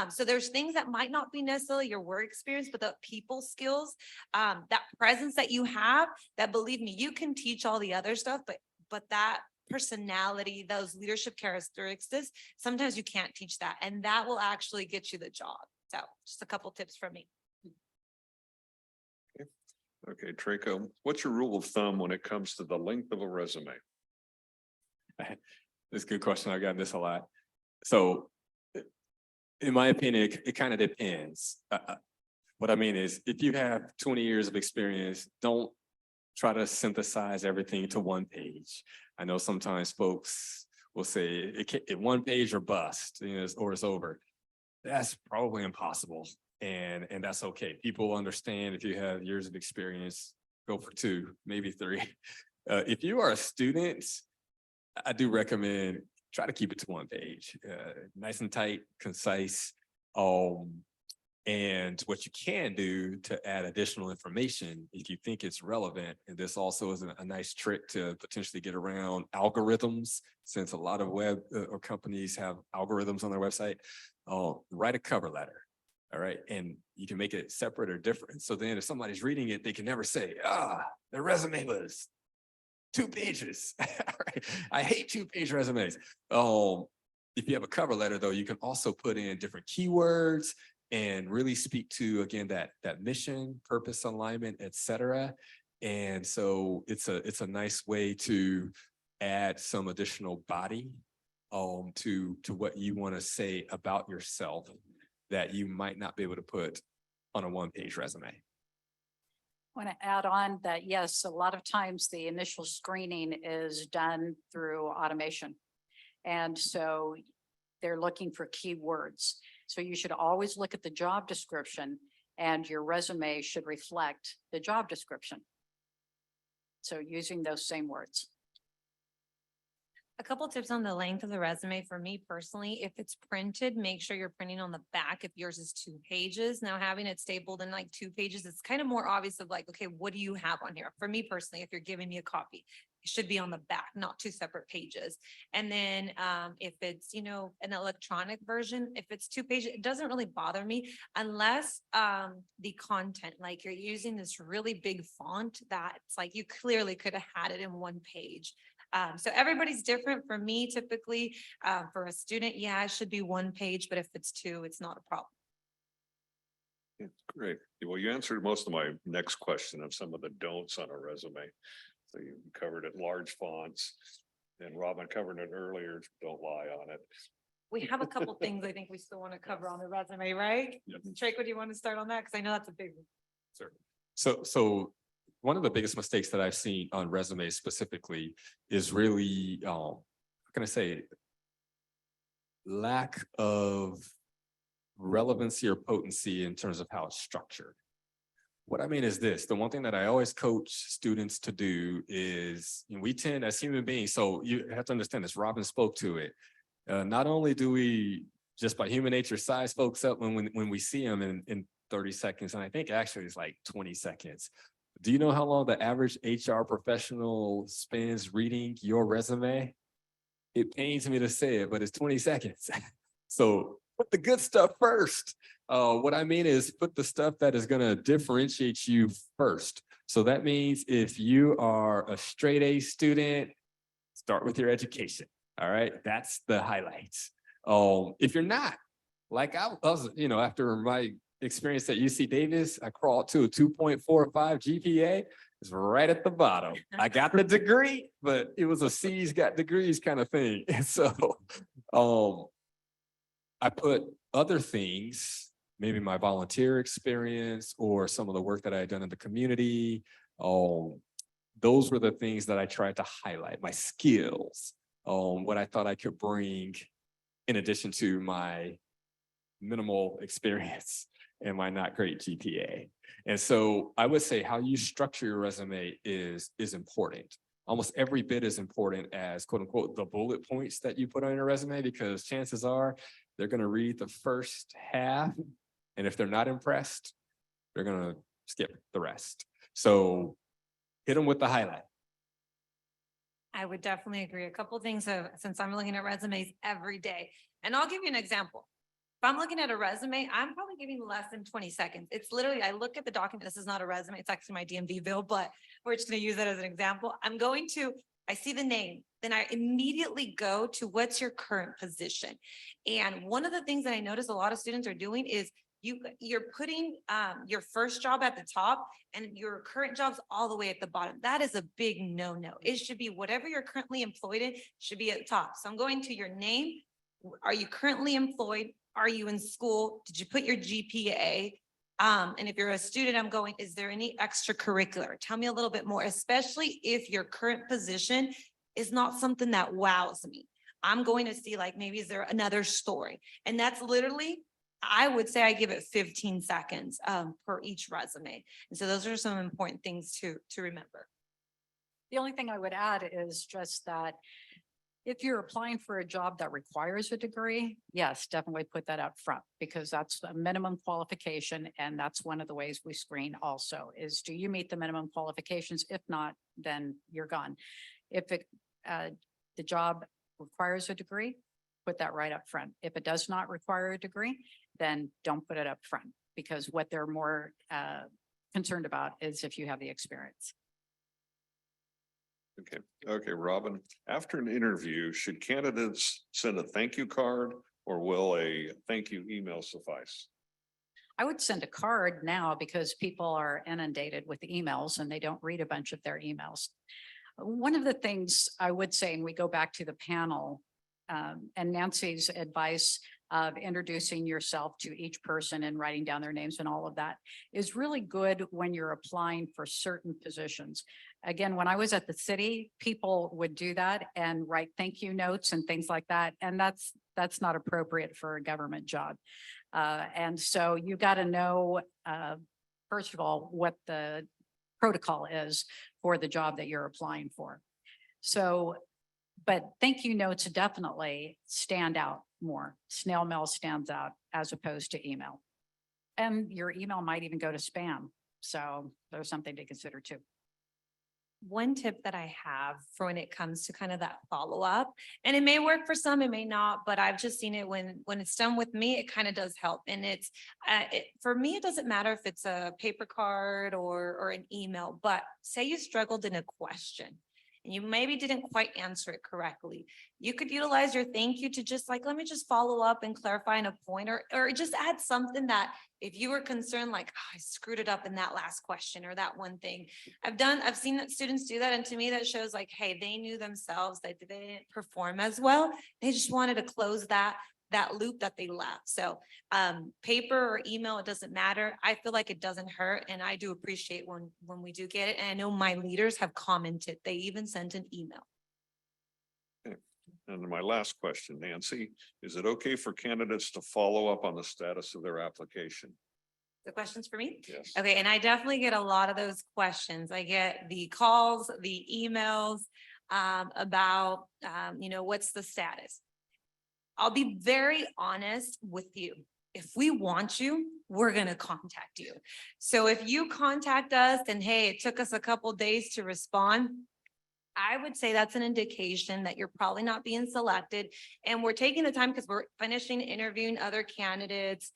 So there's things that might not be necessarily your work experience, but the people skills, that presence that you have, that, believe me, you can teach all the other stuff, but that personality, those leadership characteristics, sometimes you can't teach that, and that will actually get you the job. So just a couple tips from me. Okay, Traco, what's your rule of thumb when it comes to the length of a resume? That's a good question. I've gotten this a lot. So in my opinion, it kind of depends. What I mean is, if you have 20 years of experience, don't try to synthesize everything to one page. I know sometimes folks will say it one page or bust, or it's over. That's probably impossible. And that's okay. People understand if you have years of experience, go for 2, maybe 3. If you are a student, I do recommend try to keep it to one page, nice and tight, concise. And what you can do to add additional information if you think it's relevant, and this also is a nice trick to potentially get around algorithms, since a lot of web or companies have algorithms on their website, write a cover letter. All right. And you can make it separate or different. So then if somebody's reading it, they can never say, the resume was 2 pages. Right? I hate 2-page resumes. If you have a cover letter, though, you can also put in different keywords and really speak to, again, that mission, purpose, alignment, etc. And so it's a nice way to add some additional body to what you want to say about yourself that you might not be able to put on a 1-page resume. I want to add on that, yes, a lot of times the initial screening is done through automation. And so they're looking for keywords. So you should always look at the job description, and your resume should reflect the job description. So using those same words. A couple tips on the length of the resume for me personally. If it's printed, make sure you're printing on the back. If yours is 2 pages, now having it stapled in like 2 pages, it's kind of more obvious of like, okay, what do you have on here? For me personally, if you're giving me a copy, it should be on the back, not 2 separate pages. And then if it's, an electronic version, if it's 2 pages, it doesn't really bother me unless the content, like you're using this really big font that it's like you clearly could have had it in 1 page. So everybody's different. For me, typically, for a student, yeah, it should be 1 page, but if it's 2, it's not a problem. Great. Well, you answered most of my next question of some of the don'ts on a resume. So you covered it, large fonts, and Robin covered it earlier. Don't lie on it. We have a couple things I think we still want to cover on the resume, right? Yep. Traco, do you want to start on that? Because I know that's a big one. Sure. So one of the biggest mistakes that I've seen on resumes specifically is really, how can I say, lack of relevancy or potency in terms of how it's structured. What I mean is this, the one thing that I always coach students to do is, we tend as human beings, so you have to understand this, Robin spoke to it. Not only do we just by human nature size folks up when we see them in 30 seconds, and I think actually it's like 20 seconds. Do you know how long the average HR professional spends reading your resume? It pains me to say it, but it's 20 seconds. So put the good stuff first. What I mean is put the stuff that is going to differentiate you first. So that means if you are a straight A student, start with your education. All right. That's the highlights. If you're not, like I was, after my experience at UC Davis, I crawled to a 2.45 GPA. It's right at the bottom. I got the degree, but it was a C's got degrees kind of thing. And so I put other things, maybe my volunteer experience or some of the work that I had done in the community. Those were the things that I tried to highlight, my skills, what I thought I could bring in addition to my minimal experience and my not great GPA. And so I would say how you structure your resume is important. Almost every bit as important as quote unquote the bullet points that you put on your resume, because chances are they're going to read the first half. And if they're not impressed, they're going to skip the rest. So hit them with the highlight. I would definitely agree. A couple of things since I'm looking at resumes every day, and I'll give you an example. If I'm looking at a resume, I'm probably giving less than 20 seconds. It's literally, I look at the document. This is not a resume. It's actually my DMV bill, but we're just going to use that as an example. I see the name, then I immediately go to what's your current position. And one of the things that I notice a lot of students are doing is you're putting your first job at the top and your current job's all the way at the bottom. That is a big no-no. It should be whatever you're currently employed in should be at the top. So I'm going to your name. Are you currently employed? Are you in school? Did you put your GPA? And if you're a student, I'm going, is there any extracurricular? Tell me a little bit more, especially if your current position is not something that wows me. I'm going to see like, maybe is there another story? And that's literally, I would say I give it 15 seconds per each resume. And so those are some important things to remember. The only thing I would add is just that if you're applying for a job that requires a degree, yes, definitely put that up front, because that's a minimum qualification. And that's one of the ways we screen also is, do you meet the minimum qualifications? If not, then you're gone. If the job requires a degree, put that right up front. If it does not require a degree, then don't put it up front, because what they're more concerned about is if you have the experience. Okay, Robin, after an interview, should candidates send a thank you card or will a thank you email suffice? I would send a card now because people are inundated with emails and they don't read a bunch of their emails. One of the things I would say, and we go back to the panel and Nancy's advice of introducing yourself to each person and writing down their names and all of that is really good when you're applying for certain positions. Again, when I was at the city, people would do that and write thank you notes and things like that. And that's not appropriate for a government job. And so you got to know, first of all, what the protocol is for the job that you're applying for. So, but thank you notes definitely stand out more. Snail mail stands out as opposed to email. And your email might even go to spam. So there's something to consider too. One tip that I have for when it comes to kind of that follow-up, and it may work for some, it may not, but I've just seen it when it's done with me, it kind of does help. And it's for me, it doesn't matter if it's a paper card or an email, but say you struggled in a question and you maybe didn't quite answer it correctly. You could utilize your thank you to just like, let me just follow up and clarify in a point or just add something that if you were concerned, like, oh, I screwed it up in that last question or that one thing. I've seen that students do that. And to me, that shows like, hey, they knew themselves that they didn't perform as well. They just wanted to close that that loop that they left. So paper or email, it doesn't matter. I feel like it doesn't hurt. And I do appreciate when we do get it. And I know my leaders have commented. They even sent an email. And my last question, Nancy, is it okay for candidates to follow up on the status of their application? The questions for me? Yes. Okay, and I definitely get a lot of those questions. I get the calls, the emails about, what's the status? I'll be very honest with you. If we want you, we're going to contact you. So if you contact us and hey, it took us a couple days to respond, I would say that's an indication that you're probably not being selected. And we're taking the time because we're finishing interviewing other candidates.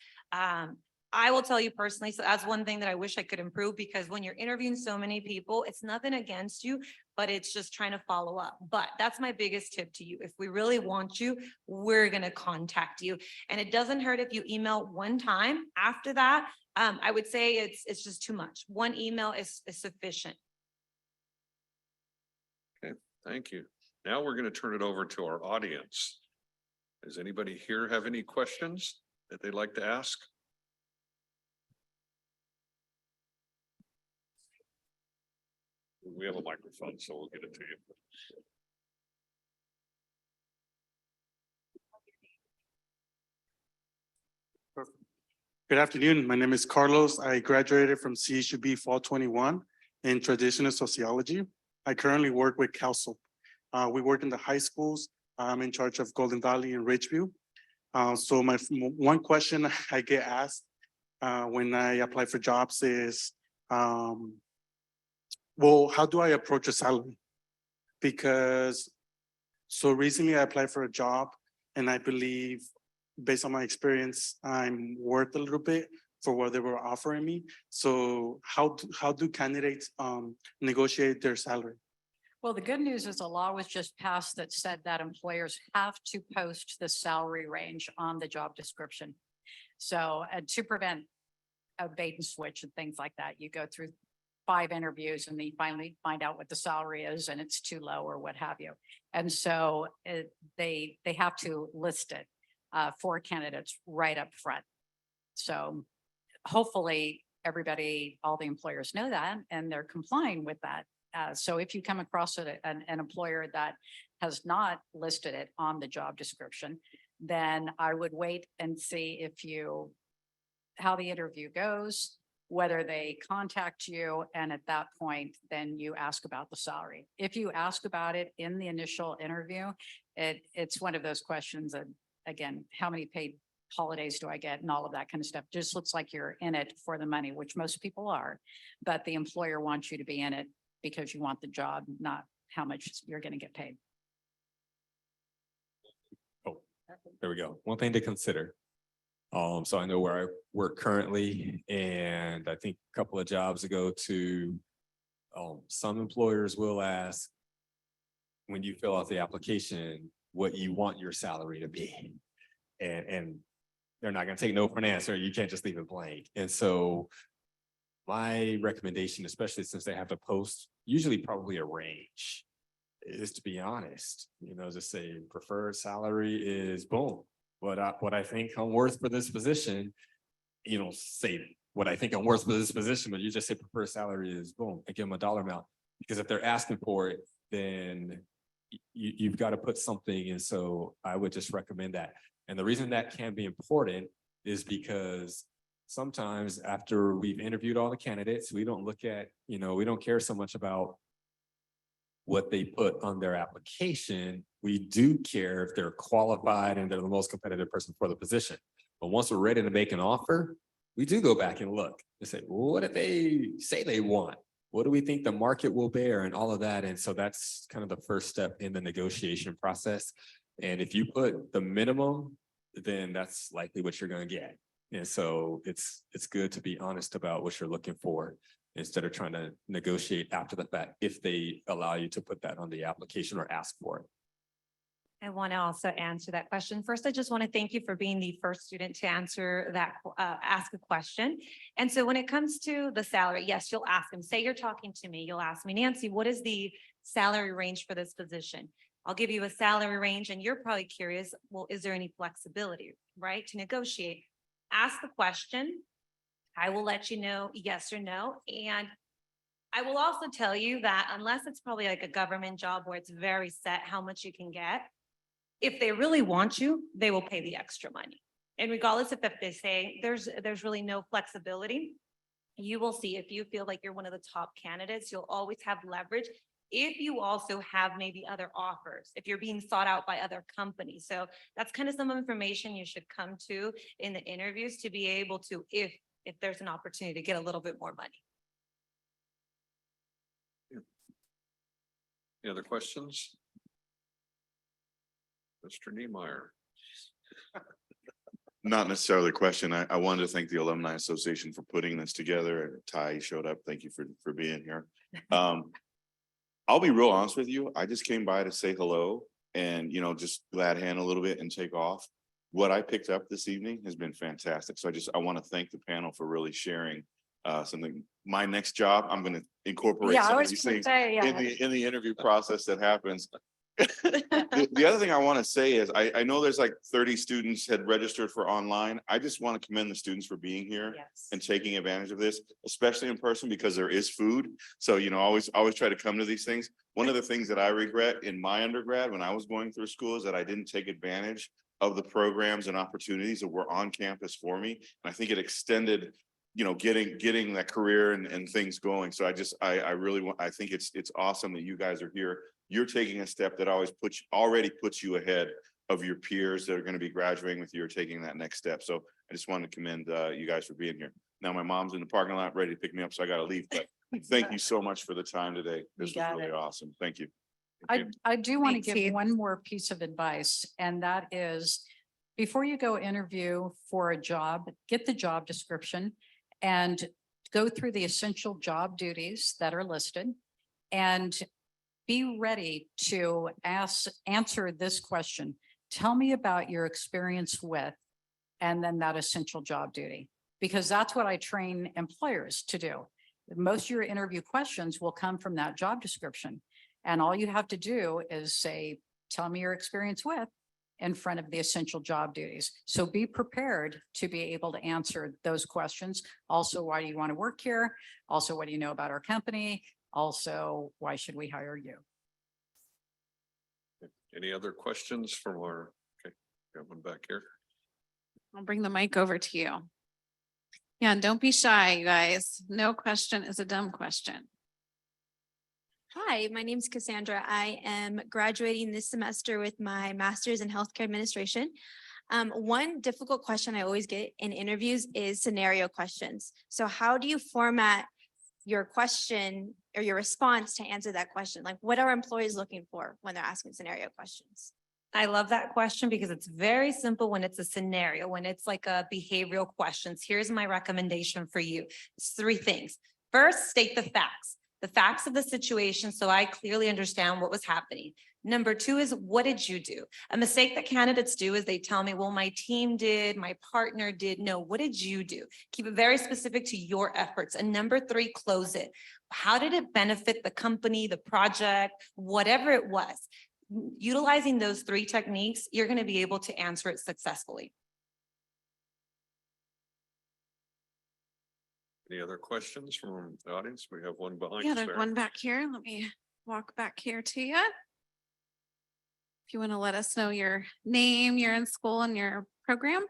I will tell you personally, so that's one thing that I wish I could improve, because when you're interviewing so many people, it's nothing against you, but it's just trying to follow up. But that's my biggest tip to you. If we really want you, we're going to contact you. And it doesn't hurt if you email one time. After that, I would say it's just too much. One email is sufficient. Okay, thank you. Now we're going to turn it over to our audience. Does anybody here have any questions that they'd like to ask? We have a microphone, so we'll get it to you. Good afternoon. My name is Carlos. I graduated from CSUB Fall 21 in traditional sociology. I currently work with Council. We work in the high schools. I'm in charge of Golden Valley and Ridgeview. So my one question I get asked when I apply for jobs is, well, how do I approach a salary? Because so recently I applied for a job and I believe based on my experience, I'm worth a little bit for what they were offering me. So how do candidates negotiate their salary? Well, the good news is a law was just passed that said that employers have to post the salary range on the job description. So to prevent a bait and switch and things like that, you go through 5 interviews and then you finally find out what the salary is and it's too low or what have you. And so they have to list it for candidates right up front. So hopefully everybody, all the employers know that and they're complying with that. So if you come across an employer that has not listed it on the job description, then I would wait and see how the interview goes, whether they contact you, and at that point, then you ask about the salary. If you ask about it in the initial interview, it's one of those questions that, again, how many paid holidays do I get and all of that kind of stuff. Just looks like you're in it for the money, which most people are, but the employer wants you to be in it because you want the job, not how much you're going to get paid. Oh, there we go. One thing to consider. So I know where I work currently, and I think a couple of jobs ago to some employers will ask when you fill out the application what you want your salary to be. And they're not going to take no for an answer. You can't just leave it blank. And so my recommendation, especially since they have to post, usually probably a range, is to be honest, just say preferred salary is boom. What I think I'm worth for this position, say what I think I'm worth for this position, but you just say preferred salary is boom, and give them a dollar amount. Because if they're asking for it, then you've got to put something. And so I would just recommend that. And the reason that can be important is because sometimes after we've interviewed all the candidates, we don't look at, we don't care so much about what they put on their application. We do care if they're qualified and they're the most competitive person for the position. But once we're ready to make an offer, we do go back and look and say, well, what did they say they want? What do we think the market will bear and all of that? And so that's kind of the first step in the negotiation process. And if you put the minimum, then that's likely what you're going to get. And so it's good to be honest about what you're looking for instead of trying to negotiate after the fact if they allow you to put that on the application or ask for it. I want to also answer that question. First, I just want to thank you for being the first student to answer that, ask a question. And so when it comes to the salary, yes, you'll ask them, say you're talking to me, you'll ask me, Nancy, what is the salary range for this position? I'll give you a salary range and you're probably curious, well, is there any flexibility, right? To negotiate, ask the question. I will let you know yes or no. And I will also tell you that unless it's probably like a government job where it's very set how much you can get, if they really want you, they will pay the extra money. And regardless if they say there's really no flexibility, you will see if you feel like you're one of the top candidates, you'll always have leverage. If you also have maybe other offers, if you're being sought out by other companies. So that's kind of some information you should come to in the interviews to be able to, if there's an opportunity to get a little bit more money. Any other questions? Mr. Niemeyer. Not necessarily a question. I wanted to thank the Alumni Association for putting this together. Ty showed up. Thank you for being here. I'll be real honest with you. I just came by to say hello and, just glad hand a little bit and take off. What I picked up this evening has been fantastic. So I want to thank the panel for really sharing something. My next job, I'm going to incorporate some of these things in the interview process that happens. The other thing I want to say is I know there's like 30 students had registered for online. I just want to commend the students for being here and taking advantage of this, especially in person, because there is food. So, always try to come to these things. One of the things that I regret in my undergrad when I was going through school is that I didn't take advantage of the programs and opportunities that were on campus for me. And I think it extended, getting that career and things going. So I really want, I think it's awesome that you guys are here. You're taking a step that already puts you ahead of your peers that are going to be graduating with you or taking that next step. So I just wanted to commend you guys for being here. Now my mom's in the parking lot ready to pick me up, so I got to leave. But thank you so much for the time today. This was really awesome. Thank you. I do want to Thanks, give Heath. one more piece of advice, and that is before you go interview for a job, get the job description and go through the essential job duties that are listed and be ready to answer this question. Tell me about your experience with, and then that essential job duty, because that's what I train employers to do. Most of your interview questions will come from that job description. And all you have to do is say, tell me your experience with, in front of the essential job duties. So be prepared to be able to answer those questions. Also, why do you want to work here? Also, what do you know about our company? Also, why should we hire you? Any other questions from our, got one back here. I'll bring the mic over to you. Yeah, and don't be shy, you guys. No question is a dumb question. Hi, my name is Cassandra. I am graduating this semester with my master's in healthcare administration. One difficult question I always get in interviews is scenario questions. So how do you format your question or your response to answer that question? Like, what are employees looking for when they're asking scenario questions? I love that question because it's very simple when it's a scenario, when it's like a behavioral questions. Here's my recommendation for you. It's 3 things. First, state the facts of the situation, so I clearly understand what was happening. Number 2 is, what did you do? A mistake that candidates do is they tell me, well, my team did, my partner did. No, what did you do? Keep it very specific to your efforts. And number 3, close it. How did it benefit the company, the project, whatever it was? Utilizing those 3 techniques, you're going to be able to answer it successfully. Any other questions from the audience? We have one behind Yeah, us there's there. one back here. Let me walk back here to you. If you want to let us know your name, you're in school and your program.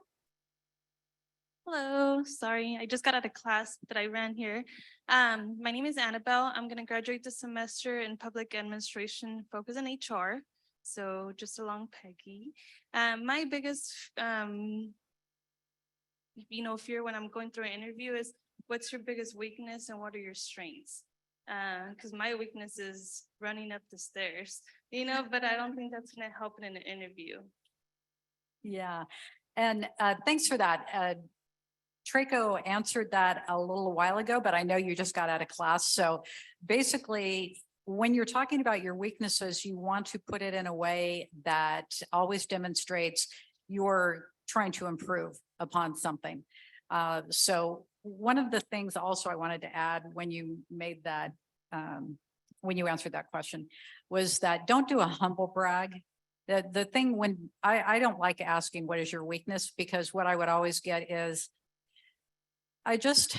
Hello, sorry, I just got out of class that I ran here. My name is Annabelle. I'm going to graduate this semester in public administration, focus on HR. So just along Peggy. My biggest, fear when I'm going through an interview is, what's your biggest weakness and what are your strengths? Because my weakness is running up the stairs, but I don't think that's going to help in an interview. Yeah, and thanks for that. Traco answered that a little while ago, but I know you just got out of class. So basically, when you're talking about your weaknesses, you want to put it in a way that always demonstrates you're trying to improve upon something. So one of the things also I wanted to add when you made that when you answered that question, was that don't do a humble brag. The thing when I don't like asking what is your weakness, because what I would always get is I just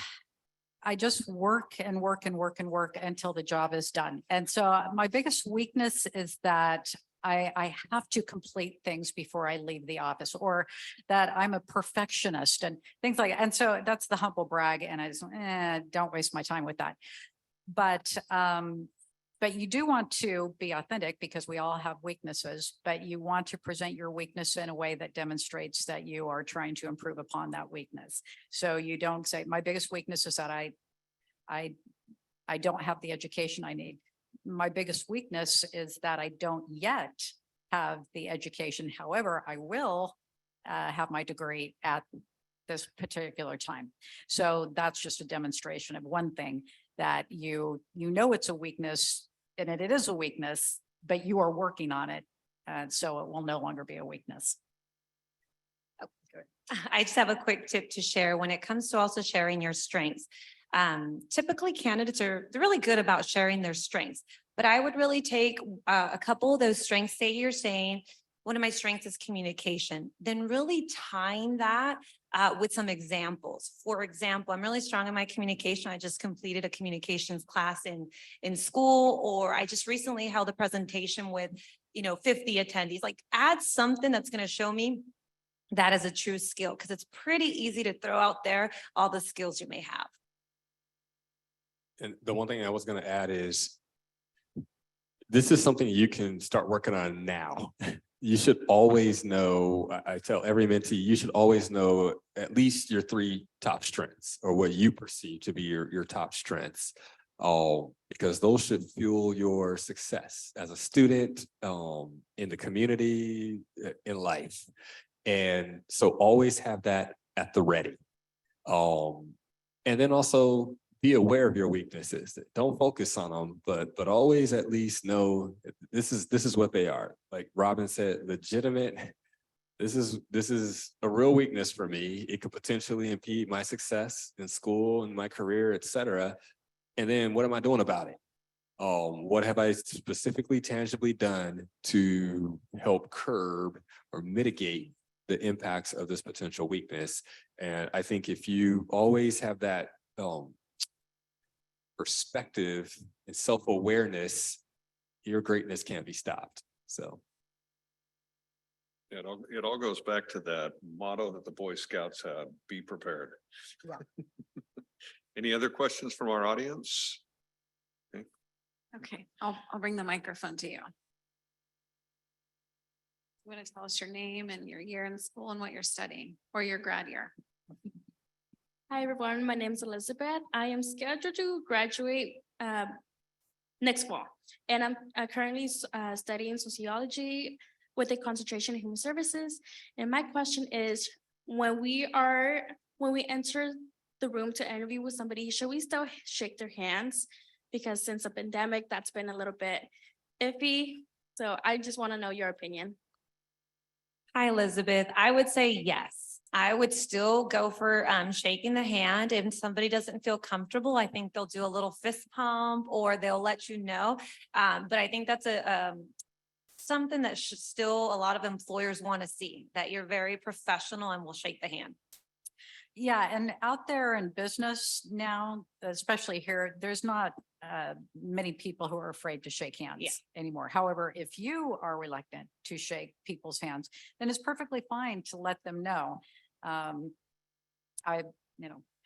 work and work and work and work until the job is done. And so my biggest weakness is that I have to complete things before I leave the office, or that I'm a perfectionist and things like, and so that's the humble brag. And I just, don't waste my time with that. But you do want to be authentic, because we all have weaknesses, but you want to present your weakness in a way that demonstrates that you are trying to improve upon that weakness. So you don't say, my biggest weakness is that I don't have the education I need. My biggest weakness is that I don't yet have the education. However, I will have my degree at this particular time. So that's just a demonstration of one thing, that you know it's a weakness, and it is a weakness, but you are working on it. And so it will no longer be a weakness. Oh, good. I just have a quick tip to share when it comes to also sharing your strengths. Typically candidates they're really good about sharing their strengths, but I would really take a couple of those strengths. Say you're saying, one of my strengths is communication, then really tying that with some examples. For example, I'm really strong in my communication. I just completed a communications class in school, or I just recently held a presentation with, 50 attendees. Like, add something that's going to show me that is a true skill, because it's pretty easy to throw out there all the skills you may have. And the one thing I was going to add is, this is something you can start working on now. You should always know, I tell every mentee, you should always know at least your 3 top strengths, or what you perceive to be your top strengths. Because those should fuel your success as a student, in the community, in life. And so always have that at the ready. And then also be aware of your weaknesses. Don't focus on them, but always at least know this is what they are. Like Robin said, legitimate. This is a real weakness for me. It could potentially impede my success in school and my career, etc. And then what am I doing about it? What have I specifically, tangibly done to help curb or mitigate the impacts of this potential weakness? And I think if you always have that perspective and self-awareness, your greatness can't be stopped. So It all goes back to that motto that the Boy Scouts had: be prepared. Yeah. Any other questions from our audience? Okay, I'll bring the microphone to you. You want to tell us your name and your year in school and what you're studying, or your grad year? Hi, everyone. My name is Elizabeth. I am scheduled to graduate next fall, and I'm currently studying sociology with a concentration in human services. And my question is, when we enter the room to interview with somebody, should we still shake their hands? Because since the pandemic, that's been a little bit iffy. So I just want to know your opinion. Hi, Elizabeth. I would say yes. I would still go for shaking the hand. If somebody doesn't feel comfortable, I think they'll do a little fist pump, or they'll let you know. But I think that's something that should still a lot of employers want to see, that you're very professional and will shake the hand. Yeah, and out there in business now, especially here, there's not many people who are afraid to shake hands anymore. However, if you are reluctant to shake people's hands, then it's perfectly fine to let them know.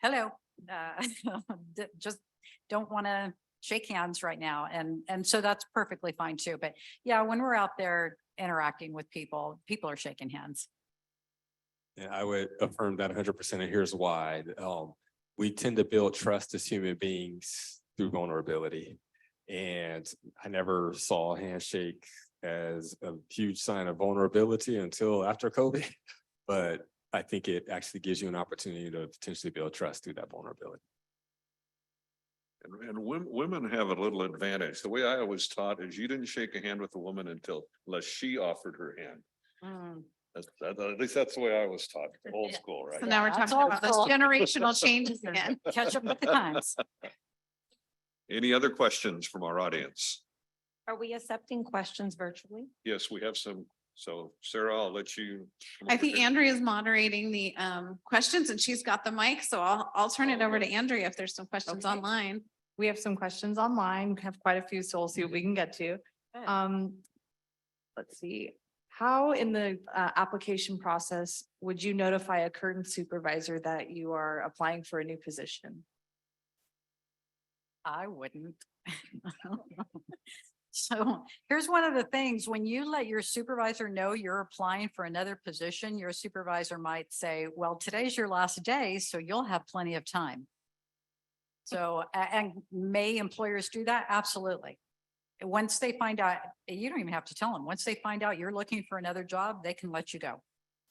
Hello, just don't want to shake hands right now. And so that's perfectly fine too. But yeah, when we're out there interacting with people, people are shaking hands. yeah, I would affirm that 100%. And here's why. We tend to build trust as human beings through vulnerability. And I never saw a handshake as a huge sign of vulnerability until after COVID. But I think it actually gives you an opportunity to potentially build trust through that vulnerability. And women have a little advantage. The way I was taught is you didn't shake a hand with a woman unless she offered her hand. At least that's the way I was taught, old school, right? So now we're That's talking about those all. generational changes again. Catch up with the times. Any other questions from our audience? Are we accepting questions virtually? Yes, we have some. So Sarah, I'll let you. come I over think here. Andrea is moderating the questions and she's got the mic, so I'll turn it over to Andrea if there's some questions Okay. online. We have some questions online. We have quite a few, so we'll see what we can get to. Let's see. How in the application process would you notify a current supervisor that you are applying for a new position? I wouldn't. So here's one of the things, when you let your supervisor know you're applying for another position, your supervisor might say, well, today's your last day, so you'll have plenty of time. So, and may employers do that? Absolutely. Once they find out, you don't even have to tell them, once they find out you're looking for another job, they can let you go.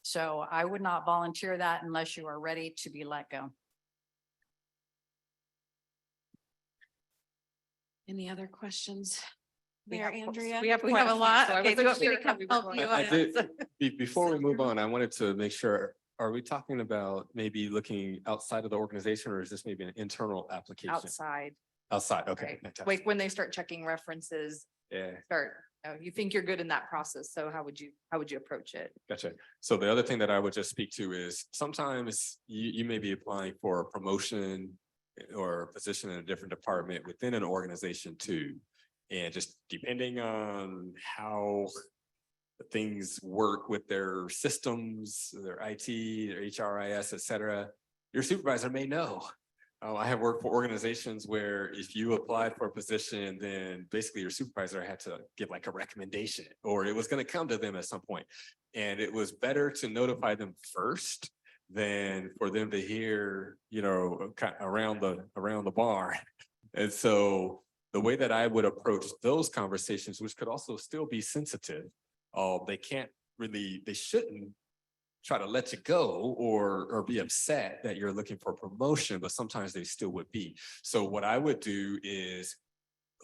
So I would not volunteer that unless you are ready to be let go. Any other questions? We There, have- Andrea? we have a questions, lot. so I Okay, do you want wasn't me to sure come how we were help going. you I out? did, before we move on, I wanted to make sure, are we talking about maybe looking outside of the organization, or is this maybe an internal application? Outside, Outside, okay. right? fantastic. Like when they start checking references, Yeah, you think you're good in that process. So how would you approach it? gotcha. So the other thing that I would just speak to is sometimes you may be applying for a promotion or a position in a different department within an organization too. And just depending on how things work with their systems, their IT, their HRIS, et cetera, your supervisor may know. I have worked for organizations where if you applied for a position, then basically your supervisor had to give like a recommendation, or it was going to come to them at some point. And it was better to notify them first than for them to hear, kind of around the barn. And so the way that I would approach those conversations, which could also still be sensitive, they shouldn't try to let you go or be upset that you're looking for promotion, but sometimes they still would be. So what I would do is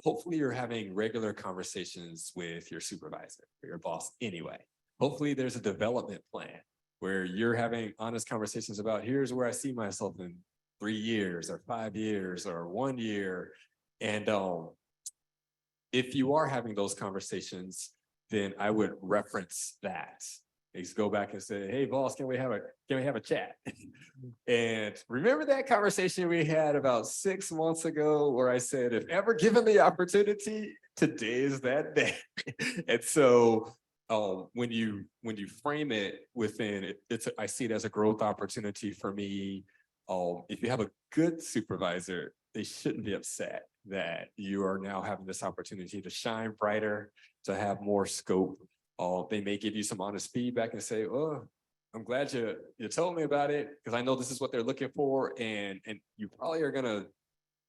hopefully you're having regular conversations with your supervisor or your boss anyway. Hopefully there's a development plan where you're having honest conversations about here's where I see myself in 3 years or 5 years or 1 year. And if you are having those conversations, then I would reference that. Is go back and say, hey, boss, can we have a chat? And remember that conversation we had about 6 months ago where I said, if ever given the opportunity, today is that day. And so when you frame it within it, I see it as a growth opportunity for me. If you have a good supervisor, they shouldn't be upset that you are now having this opportunity to shine brighter, to have more scope. They may give you some honest feedback and say, oh, I'm glad you told me about it because I know this is what they're looking for. And you probably are going to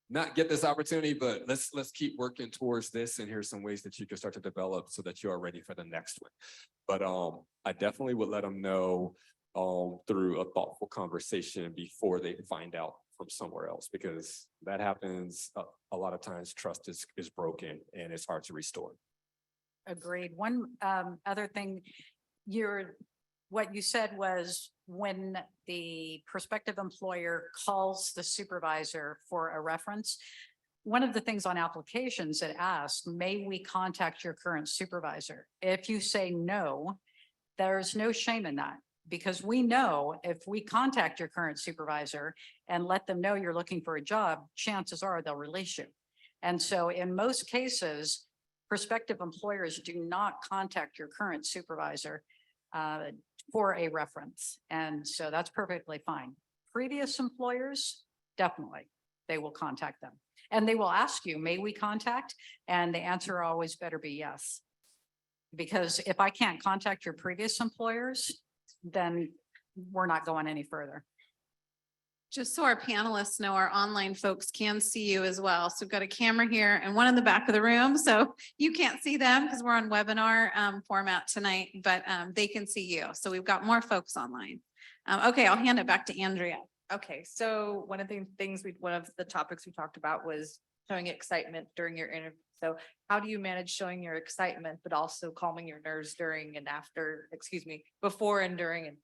not get this opportunity, but let's keep working towards this. And here's some ways that you can start to develop so that you are ready for the next one. But I definitely would let them know through a thoughtful conversation before they find out from somewhere else, because that happens a lot of times. Trust is broken and it's hard to restore. Agreed. One other thing, what you said was when the prospective employer calls the supervisor for a reference, one of the things on applications that asks, may we contact your current supervisor? If you say no, there's no shame in that, because we know if we contact your current supervisor and let them know you're looking for a job, chances are they'll release you. And so in most cases, prospective employers do not contact your current supervisor for a reference. And so that's perfectly fine. Previous employers, definitely, they will contact them. And they will ask you, may we contact? And the answer always better be yes. Because if I can't contact your previous employers, then we're not going any further. Just so our panelists know, our online folks can see you as well. So we've got a camera here and one in the back of the room. So you can't see them because we're on webinar format tonight, but they can see you. So we've got more folks online. Okay, I'll hand it back to Andrea. Okay, so one of the topics we talked about was showing excitement during your interview. So how do you manage showing your excitement, but also calming your nerves before and during?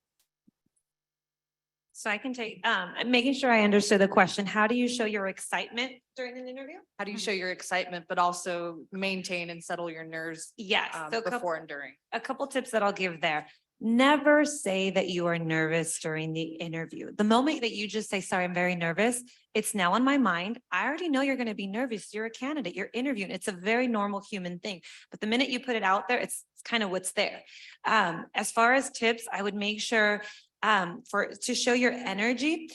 So I can take, making sure I understood the question. How do you show your excitement during an interview? How do you show your excitement, but also maintain and settle your nerves Yes. So before and during? a couple tips that I'll give there. Never say that you are nervous during the interview. The moment that you just say, sorry, I'm very nervous, it's now on my mind. I already know you're going to be nervous. You're a candidate, you're interviewing. It's a very normal human thing. But the minute you put it out there, it's kind of what's there. As far as tips, I would make sure to show your energy.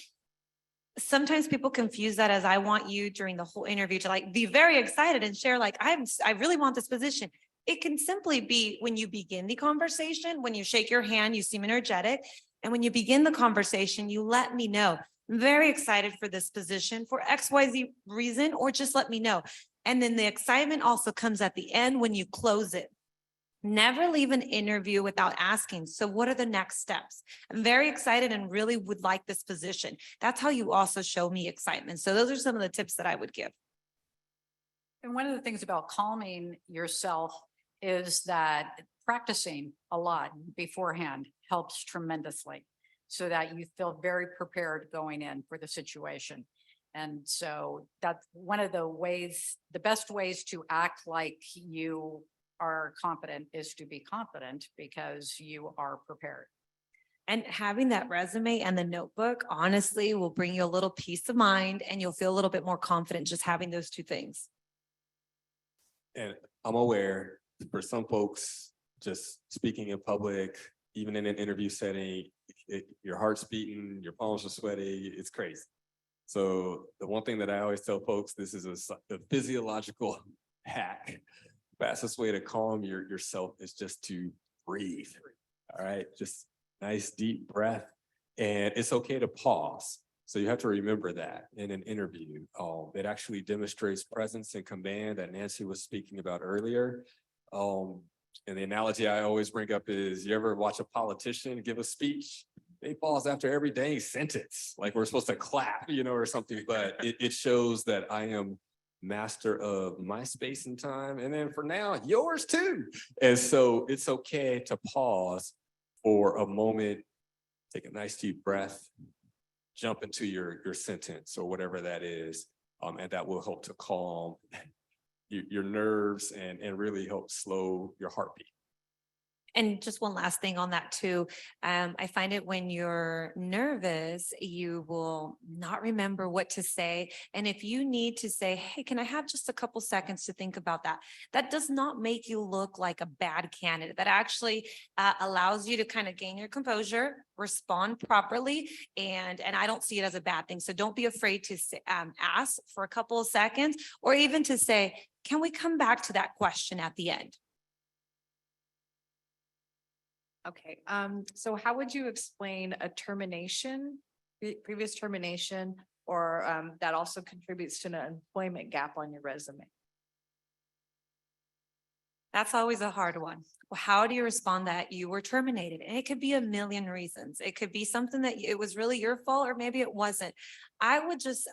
Sometimes people confuse that as I want you during the whole interview to like be very excited and share like, I really want this position. It can simply be when you begin the conversation, when you shake your hand, you seem energetic. And when you begin the conversation, you let me know, I'm very excited for this position for XYZ reason, or just let me know. And then the excitement also comes at the end when you close it. Never leave an interview without asking, so what are the next steps? I'm very excited and really would like this position. That's how you also show me excitement. So those are some of the tips that I would give. And one of the things about calming yourself is that practicing a lot beforehand helps tremendously so that you feel very prepared going in for the situation. And so that's one of the ways, the best ways to act like you are confident is to be confident because you are prepared. And having that resume and the notebook honestly will bring you a little peace of mind and you'll feel a little bit more confident just having those two things. And I'm aware for some folks, just speaking in public, even in an interview setting, your heart's beating, your palms are sweaty, it's crazy. So the one thing that I always tell folks, this is a physiological hack. Fastest way to calm yourself is just to breathe. All right, just nice deep breath. And it's okay to pause. So you have to remember that in an interview. It actually demonstrates presence and command that Nancy was speaking about earlier. And the analogy I always bring up is, you ever watch a politician give a speech? They pause after every dang sentence, like we're supposed to clap, or something, but it shows that I am master of my space and time. And then for now, yours too. And so it's okay to pause for a moment, take a nice deep breath, jump into your sentence or whatever that is. And that will help to calm your nerves and really help slow your heartbeat. And just one last thing on that too. I find it when you're nervous, you will not remember what to say. And if you need to say, hey, can I have just a couple seconds to think about that? That does not make you look like a bad candidate. That actually allows you to kind of gain your composure, respond properly. And I don't see it as a bad thing. So don't be afraid to ask for a couple of seconds, or even to say, can we come back to that question at the end? Okay, so how would you explain a termination, previous termination, or that also contributes to an employment gap on your resume? That's always a hard one. Well, how do you respond that you were terminated? And it could be a million reasons. It could be something that it was really your fault, or maybe it wasn't. I would just,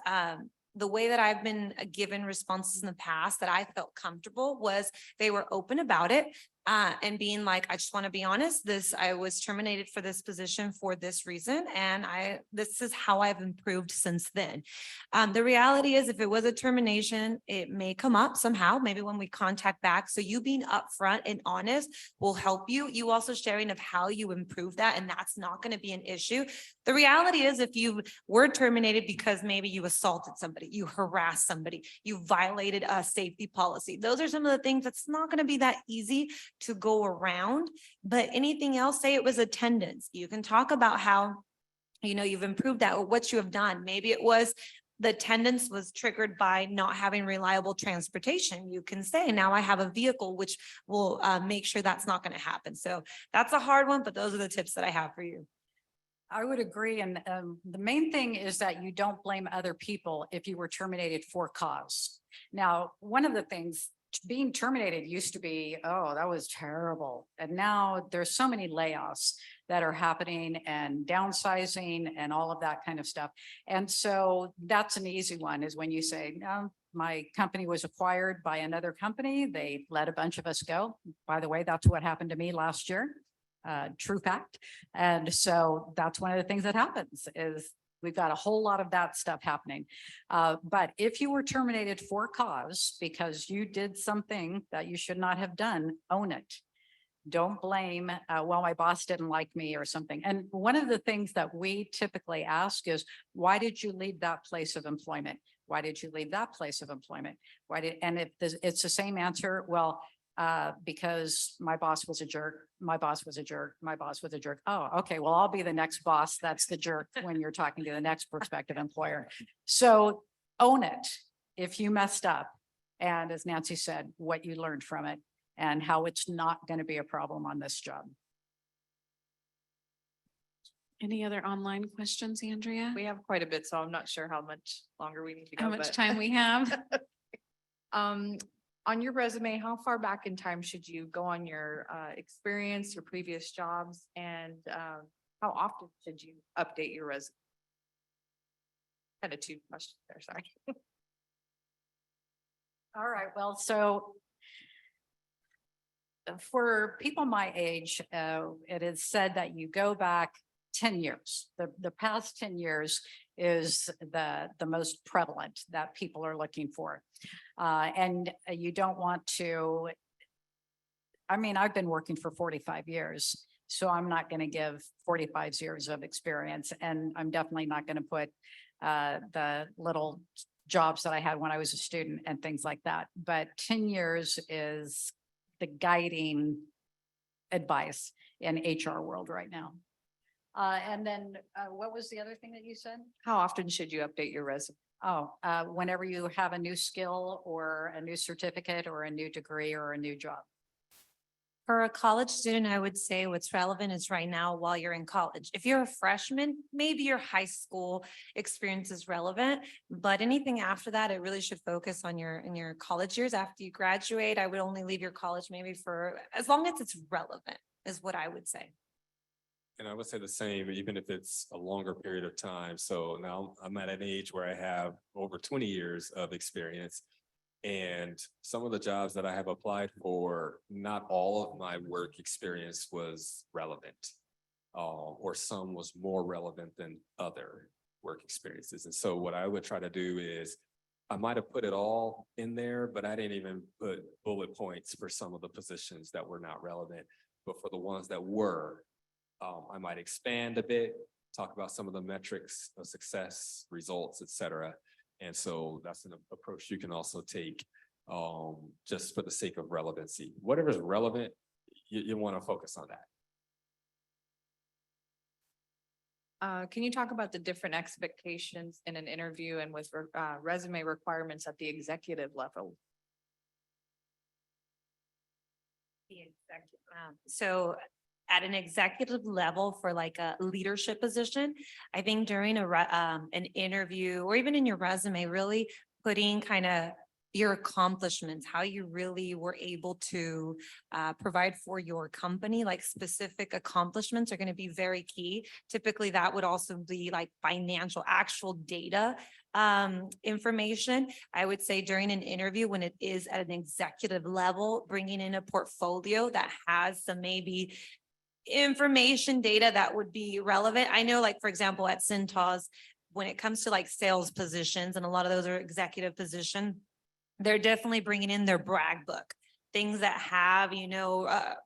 the way that I've been given responses in the past that I felt comfortable was they were open about it. And being like, I just want to be honest, I was terminated for this position for this reason. And this is how I've improved since then. The reality is, if it was a termination, it may come up somehow, maybe when we contact back. So you being upfront and honest will help you. You also sharing of how you improve that, and that's not going to be an issue. The reality is, if you were terminated because maybe you assaulted somebody, you harassed somebody, you violated a safety policy, those are some of the things that's not going to be that easy to go around. But anything else, say it was attendance, you can talk about how, you've improved that, or what you have done. Maybe it was the attendance was triggered by not having reliable transportation. You can say, now I have a vehicle, which will make sure that's not going to happen. So that's a hard one, but those are the tips that I have for you. I would agree. And the main thing is that you don't blame other people if you were terminated for cause. Now, one of the things, being terminated used to be, oh, that was terrible. And now there's so many layoffs that are happening and downsizing and all of that kind of stuff. And so that's an easy one, is when you say, no, my company was acquired by another company. They let a bunch of us go. By the way, that's what happened to me last year. true fact. And so that's one of the things that happens is we've got a whole lot of that stuff happening. But if you were terminated for cause because you did something that you should not have done, own it. Don't blame, well, my boss didn't like me or something. And one of the things that we typically ask is, why did you leave that place of employment? Why did you leave that place of employment? And if it's the same answer, well, because my boss was a jerk, my boss was a jerk, my boss was a jerk. Oh, okay, well, I'll be the next boss. That's the jerk when you're talking to the next prospective employer. So own it if you messed up. And as Nancy said, what you learned from it and how it's not going to be a problem on this job. Any other online questions, Andrea? We have quite a bit, so I'm not sure how much longer we need to go. How much but- time we have? On your resume, how far back in time should you go on your experience, your previous jobs, and how often should you update your resume? Kind of two questions there, sorry. All right, well, so for people my age, it is said that you go back 10 years. The past 10 years is the most prevalent that people are looking for. And you don't want to, I mean, I've been working for 45 years, so I'm not going to give 45 years of experience. And I'm definitely not going to put the little jobs that I had when I was a student and things like that. But 10 years is the guiding advice in HR world right now. And then what was the other thing that you said? How often should you update your resume? Oh, whenever you have a new skill or a new certificate or a new degree or a new job. For a college student, I would say what's relevant is right now while you're in college. If you're a freshman, maybe your high school experience is relevant, but anything after that, it really should focus on in your college years. After you graduate, I would only leave your college maybe for as long as it's relevant is what I would say. And I would say the same, even if it's a longer period of time. So now I'm at an age where I have over 20 years of experience. And some of the jobs that I have applied for, not all of my work experience was relevant. Or some was more relevant than other work experiences. And so what I would try to do is, I might have put it all in there, but I didn't even put bullet points for some of the positions that were not relevant. But for the ones that were, I might expand a bit, talk about some of the metrics of success, results, et cetera. And so that's an approach you can also take just for the sake of relevancy. Whatever's relevant, you want to focus on that. Can you talk about the different expectations in an interview and with resume requirements at the executive level? So at an executive level for like a leadership position, I think during an interview or even in your resume, really putting kind of your accomplishments, how you really were able to provide for your company, like specific accomplishments are going to be very key. Typically, that would also be like financial, actual data information. I would say during an interview, when it is at an executive level, bringing in a portfolio that has some maybe information data that would be relevant. I know, like, for example, at Cintas, when it comes to like sales positions, and a lot of those are executive position, they're definitely bringing in their brag book, things that have,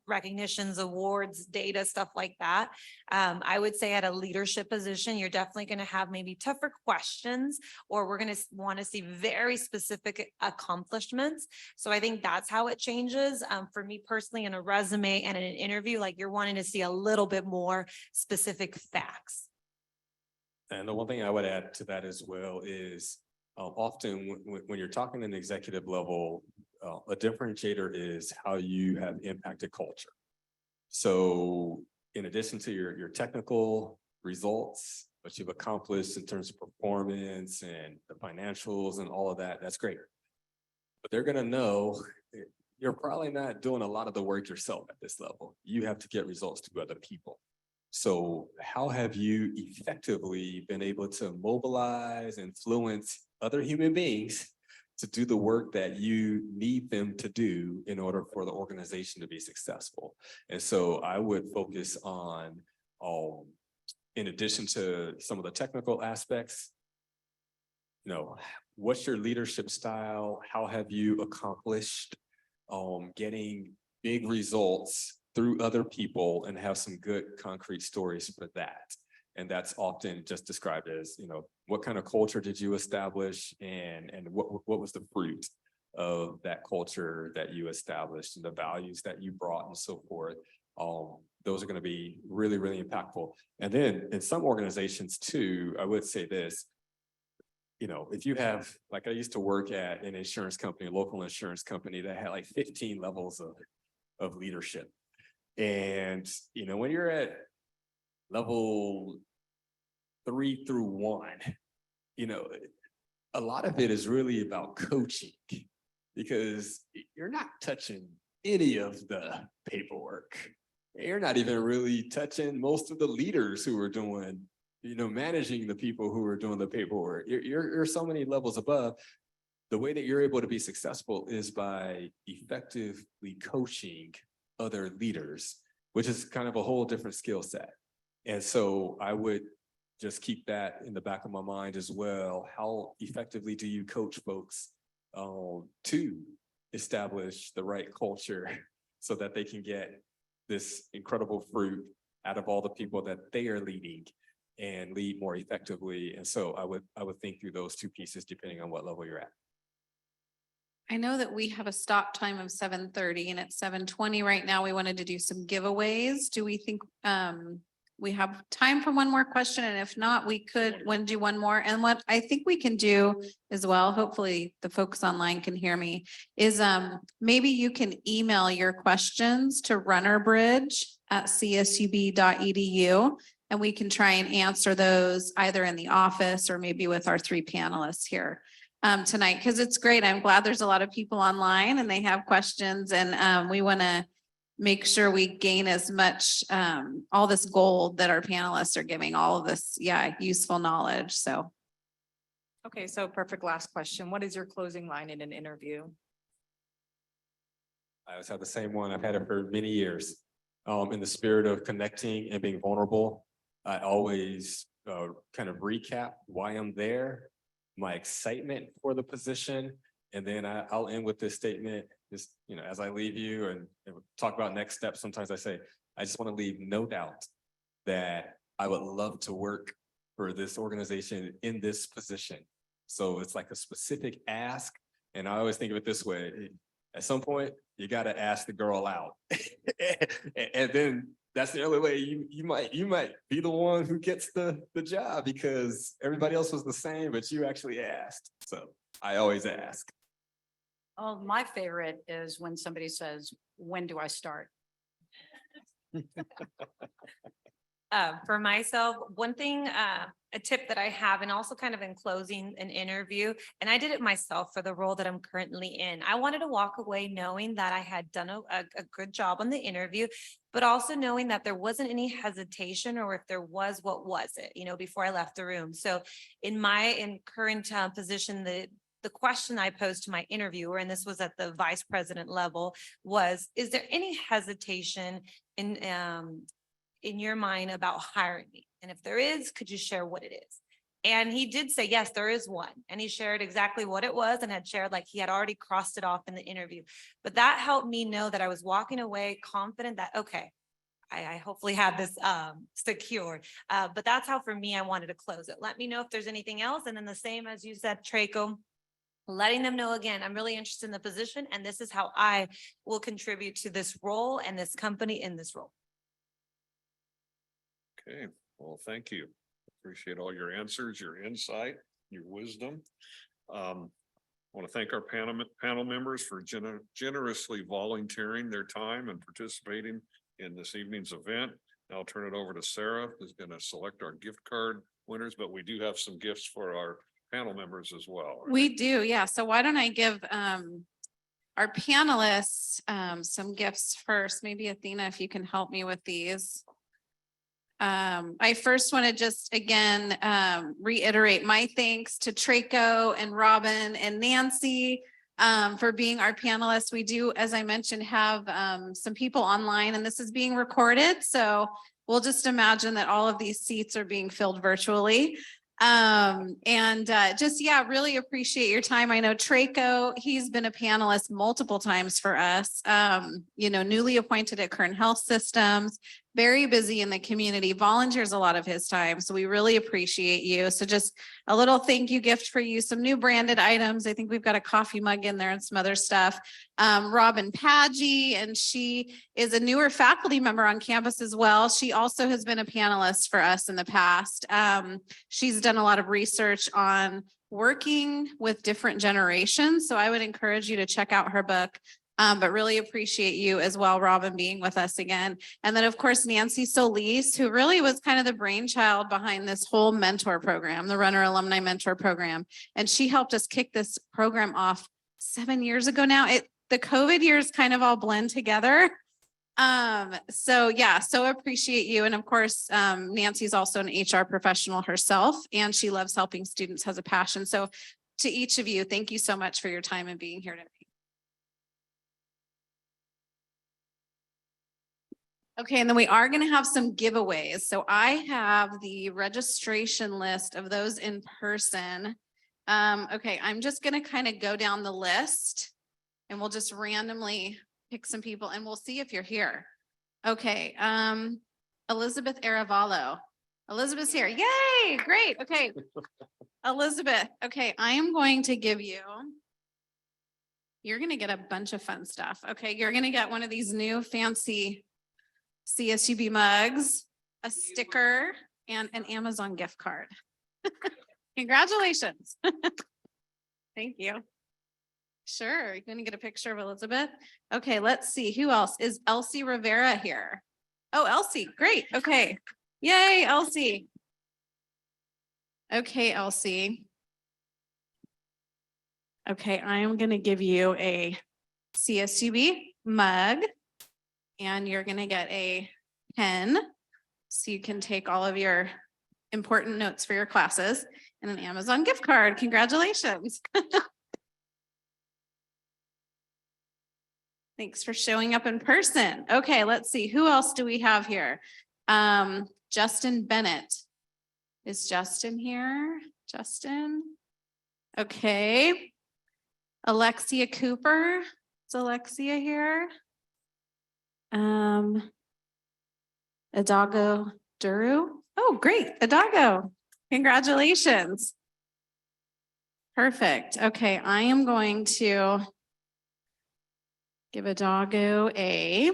recognitions, awards, data, stuff like that. I would say at a leadership position, you're definitely going to have maybe tougher questions, or we're going to want to see very specific accomplishments. So I think that's how it changes. For me personally, in a resume and in an interview, like you're wanting to see a little bit more specific facts. And the one thing I would add to that as well is often when you're talking at an executive level, a differentiator is how you have impacted culture. So in addition to your technical results, what you've accomplished in terms of performance and the financials and all of that, that's great. But they're going to know you're probably not doing a lot of the work yourself at this level. You have to get results to other people. So how have you effectively been able to mobilize, influence other human beings to do the work that you need them to do in order for the organization to be successful. And so I would focus on, in addition to some of the technical aspects, what's your leadership style? How have you accomplished getting big results through other people, and have some good concrete stories for that? And that's often just described as, what kind of culture did you establish, and what was the fruit of that culture that you established, and the values that you brought, and so forth. Those are going to be really, really impactful. And then in some organizations too, I would say this, if you have, like I used to work at an insurance company, a local insurance company that had like 15 levels of leadership. And, when you're at level 3 through 1, a lot of it is really about coaching, because you're not touching any of the paperwork. You're not even really touching most of the leaders who are doing, managing the people who are doing the paperwork. You're so many levels above. The way that you're able to be successful is by effectively coaching other leaders, which is kind of a whole different skill set. And so I would just keep that in the back of my mind as well. How effectively do you coach folks to establish the right culture so that they can get this incredible fruit out of all the people that they are leading, and lead more effectively? And so I would think through those two pieces depending on what level you're at. I know that we have a stop time of 7:30 and it's 7:20 right now. We wanted to do some giveaways. Do we think we have time for one more question? And if not, we could do one more. And what I think we can do as well, hopefully the folks online can hear me, is maybe you can email your questions to runnerbridge@csub.edu. And we can try and answer those either in the office or maybe with our 3 panelists here tonight, because it's great. I'm glad there's a lot of people online and they have questions, and we want to make sure we gain as much, all this gold that our panelists are giving, all of this, useful knowledge. So. Okay, so perfect last question. What is your closing line in an interview? I always have the same one. I've had it for many years. In the spirit of connecting and being vulnerable, I always kind of recap why I'm there, my excitement for the position, and then I'll end with this statement. Just, as I leave you and talk about next steps, sometimes I say, I just want to leave no doubt that I would love to work for this organization in this position. So it's like a specific ask. And I always think of it this way. At some point, you got to ask the girl out. And then that's the only way you might be the one who gets the job, because everybody else was the same, but you actually asked. So I always ask. Oh, my favorite is when somebody says, when do I start? For myself, one thing, a tip that I have, and also kind of in closing an interview, and I did it myself for the role that I'm currently in. I wanted to walk away knowing that I had done a good job on the interview, but also knowing that there wasn't any hesitation, or if there was, what was it, before I left the room. So in my current position, the question I posed to my interviewer, and this was at the vice president level, was, is there any hesitation in your mind about hiring me? And if there is, could you share what it is? And he did say, yes, there is one. And he shared exactly what it was, and had shared like he had already crossed it off in the interview. But that helped me know that I was walking away confident that, okay, I hopefully have this secured. But that's how, for me, I wanted to close it. Let me know if there's anything else. And then the same as you said, Traco, letting them know again, I'm really interested in the position, and this is how I will contribute to this role and this company in this role. Okay, well, thank you. Appreciate all your answers, your insight, your wisdom. I want to thank our panel members for generously volunteering their time and participating in this evening's event. Now I'll turn it over to Sarah, who's going to select our gift card winners, but we do have some gifts for our panel members as well. We do, yeah. So why don't I give our panelists some gifts first? Maybe Athena, if you can help me with these. I first want to just again reiterate my thanks to Traco and Robin and Nancy for being our panelists. We do, as I mentioned, have some people online, and this is being recorded. So we'll just imagine that all of these seats are being filled virtually. Just, yeah, really appreciate your time. I know Traco, he's been a panelist multiple times for us, newly appointed at Kern Health Systems, very busy in the community, volunteers a lot of his time. So we really appreciate you. So just a little thank you gift for you, some new branded items. I think we've got a coffee mug in there and some other stuff. Robin Paggi, and she is a newer faculty member on campus as well. She also has been a panelist for us in the past. She's done a lot of research on working with different generations. So I would encourage you to check out her book. But really appreciate you as well, Robin, being with us again. And then, of course, Nancy Solis, who really was kind of the brainchild behind this whole mentor program, the Runner Alumni Mentor Program. And she helped us kick this program off 7 years ago now. The COVID years kind of all blend together. So appreciate you. And of course, Nancy's also an HR professional herself, and she loves helping students, has a passion. So to each of you, thank you so much for your time and being here today. Okay, and then we are going to have some giveaways. So I have the registration list of those in person. Okay, I'm just going to kind of go down the list and we'll just randomly pick some people and we'll see if you're here. Okay, Elizabeth Aravalo. Elizabeth's here. Yay, great. Okay, Elizabeth. Okay, I am going to give you, you're going to get a bunch of fun stuff. Okay, you're going to get one of these new fancy CSUB mugs, a sticker, and an Amazon gift card. Congratulations. Thank you. Sure, you're going to get a picture of Elizabeth. Okay, let's see. Who else? Is Elsie Rivera here? Oh, Elsie, great. Okay. Yay, Elsie. Okay, Elsie. Okay, I am going to give you a CSUB mug. And you're going to get a pen so you can take all of your important notes for your classes, and an Amazon gift card. Congratulations. Thanks for showing up in person. Okay, let's see. Who else do we have here? Justin Bennett. Is Justin here? Justin? Okay. Alexia Cooper. Is Alexia here? Adago Duru. Oh, great. Adago. Congratulations. Perfect. Okay. I am going to give Adago a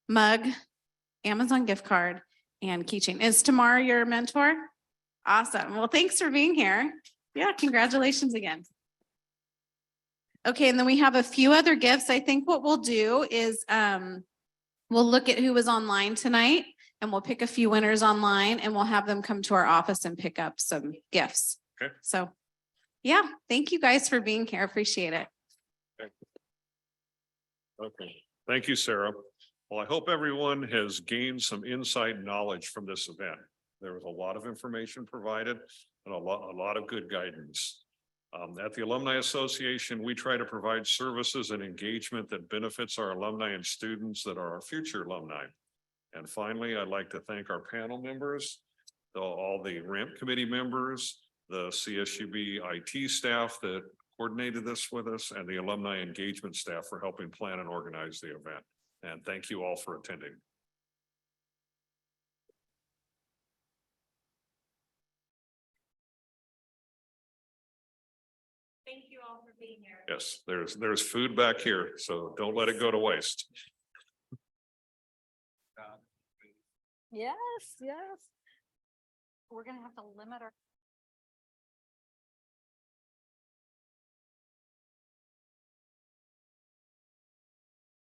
mug, Amazon gift card, and keychain. Is Tamara your mentor? Awesome. Well, thanks for being here. Yeah. Congratulations again. Okay, and then we have a few other gifts. I think what we'll do is we'll look at who was online tonight, and we'll pick a few winners online, and we'll have them come to our office and pick up some gifts. Okay. So, yeah, thank you guys for being here. Appreciate it. Okay, thank you, Sarah. Well, I hope everyone has gained some insight and knowledge from this event. There was a lot of information provided and a lot of good guidance. At the Alumni Association, we try to provide services and engagement that benefits our alumni and students that are our future alumni. And finally, I'd like to thank our panel members, all the ramp committee members, the CSUB IT staff that coordinated this with us, and the alumni engagement staff for helping plan and organize the event. And thank you all for attending. Thank you all for being here. Yes, there's food back here, so don't let it go to waste. Yes, yes. We're going to have to limit our